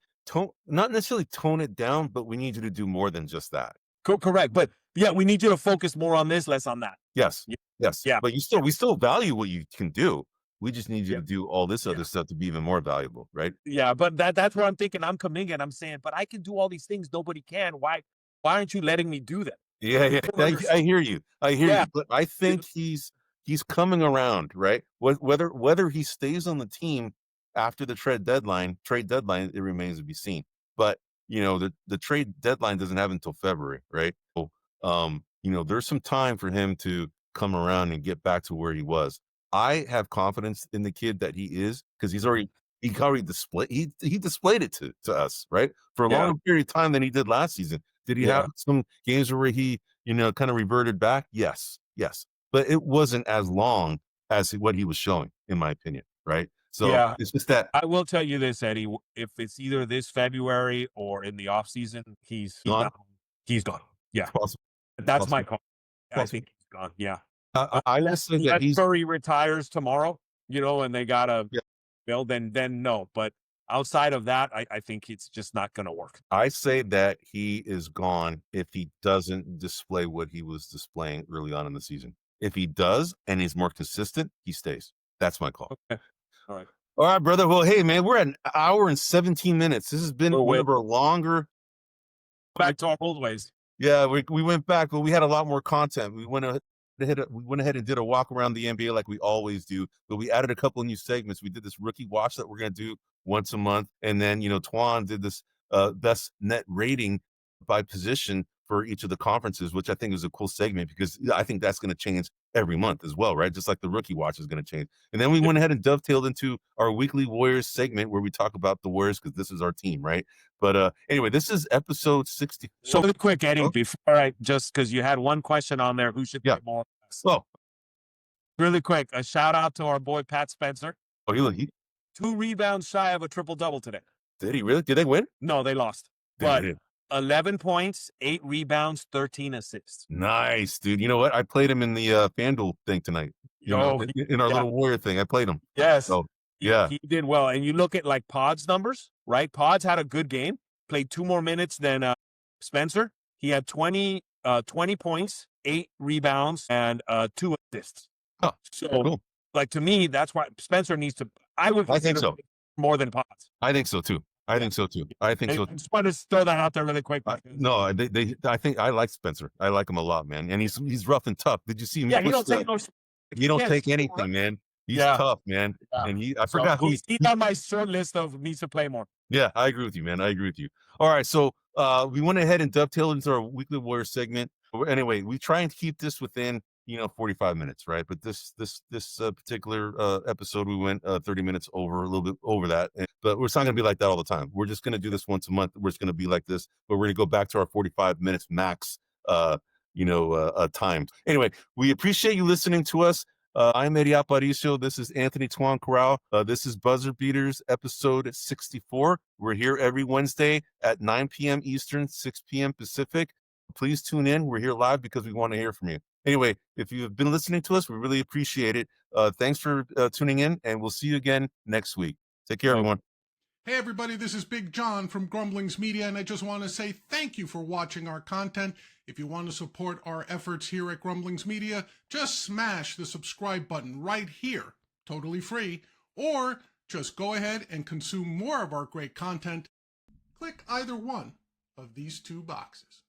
Speaker 1: not necessarily tone it down, but we need you to do more than just that.
Speaker 2: Correct. But yeah, we need you to focus more on this, less on that.
Speaker 1: Yes.
Speaker 2: Yeah.
Speaker 1: Yes.
Speaker 2: Yeah.
Speaker 1: But we still value what you can do. We just need you
Speaker 2: Yeah.
Speaker 1: to do all this other stuff to be even more valuable, right?
Speaker 2: Yeah, but that's where I'm thinking I'm coming and I'm saying, but I can do all these things nobody can. Why aren't you letting me do that?
Speaker 1: Yeah. I hear you. I hear
Speaker 2: Yeah.
Speaker 1: you. But I think he's coming around, right? Whether he stays on the team after the trade deadline, it remains to be seen. But the trade deadline doesn't have until February, right? So, there's some time for him to come around and get back to where he was. I have confidence in the kid that he is, because he already displayed he displayed it to us, right? For a
Speaker 2: Yeah.
Speaker 1: longer period of time than he did last season. Did he
Speaker 2: Yeah.
Speaker 1: have some games where he, kind of reverted back? Yes. But it wasn't as long as what he was showing, in my opinion, right? So
Speaker 2: Yeah.
Speaker 1: it's just that
Speaker 2: I will tell you this, Eddie. If it's either this February or in the off season, he's
Speaker 1: gone.
Speaker 2: he's gone. Yeah.
Speaker 1: It's possible.
Speaker 2: That's my
Speaker 1: Possible.
Speaker 2: call. I think he's gone. Yeah.
Speaker 1: I will say that
Speaker 2: Unless Curry retires tomorrow, and they gotta
Speaker 1: Yeah.
Speaker 2: build, then no. But outside of that, I think it's just not gonna work.
Speaker 1: I say that he is gone if he doesn't display what he was displaying early on in the season. If he does and he's more consistent, he stays. That's my call.
Speaker 2: Okay. All right.
Speaker 1: All right, brother. Well, hey, man, we're at an hour and 17 minutes. This has been one of our longer.
Speaker 2: Back to our old ways.
Speaker 1: Yeah, we went back, but we had a lot more content. We went ahead and did a walk around the NBA like we always do, but we added a couple of new segments. We did this rookie watch that we're going to do once a month, and then Twan did this best net rating by position for each of the conferences, which I think is a cool segment because I think that's going to change every month as well, right? Just like the rookie watch is going to change. And then we went ahead and dovetailed into our weekly Warriors segment where we talk about the Warriors because this is our team, right? But anyway, this is episode 60.
Speaker 2: So really quick, Eddie, before just because you had one question on there, who should play more?
Speaker 1: Oh,
Speaker 2: really quick, a shout out to our boy Pat Spencer.
Speaker 1: Oh, he
Speaker 2: 2 rebounds shy of a triple double today.
Speaker 1: Did he really? Did they win?
Speaker 2: No, they lost. But 11 points, 8 rebounds, 13 assists.
Speaker 1: Nice, dude. You know what? I played him in the FanDuel thing tonight. In our little Warrior thing. I played him.
Speaker 2: Yes.
Speaker 1: So, yeah.
Speaker 2: He did well. And you look at like Pod's numbers, right? Pod's had a good game, played 2 more minutes than Spencer. He had 20 points, 8 rebounds, and 2 assists.
Speaker 1: Oh,
Speaker 2: so,
Speaker 1: cool.
Speaker 2: like, to me, that's why Spencer needs to. I think so. More than Pods.
Speaker 1: I think so too. I think so.
Speaker 2: I just want to throw that out there really quick.
Speaker 1: No, I think I like Spencer. I like him a lot, man. And he's rough and tough. Did you see him?
Speaker 2: Yeah, he don't take
Speaker 1: anything, man. He's tough, man. Yeah. And I forgot who
Speaker 2: he's on my short list of needs to play more.
Speaker 1: Yeah, I agree with you, man. I agree with you. All right, so we went ahead and dovetailed into our weekly Warrior segment. Anyway, we try and keep this within 45 minutes, right? But this particular episode, we went 30 minutes over, a little bit over that. But we're not going to be like that all the time. We're just going to do this once a month. We're just going to be like this, but we're going to go back to our 45 minutes max, time. Anyway, we appreciate you listening to us. I'm Eddie Aparicio. This is Anthony Tuan Corral. This is Buzzer Beaters, episode 64. We're here every Wednesday at 9 p.m. Eastern, 6 p.m. Pacific. Please tune in. We're here live because we want to hear from you. Anyway, if you've been listening to us, we really appreciate it. Thanks for tuning in, and we'll see you again next week. Take care, everyone.
Speaker 3: Hey, everybody, this is Big John from Grumblings Media, and I just want to say thank you for watching our content. If you want to support our efforts here at Grumblings Media, just smash the subscribe button right here, totally free, or just go ahead and consume more of our great content. Click either one of these 2 boxes.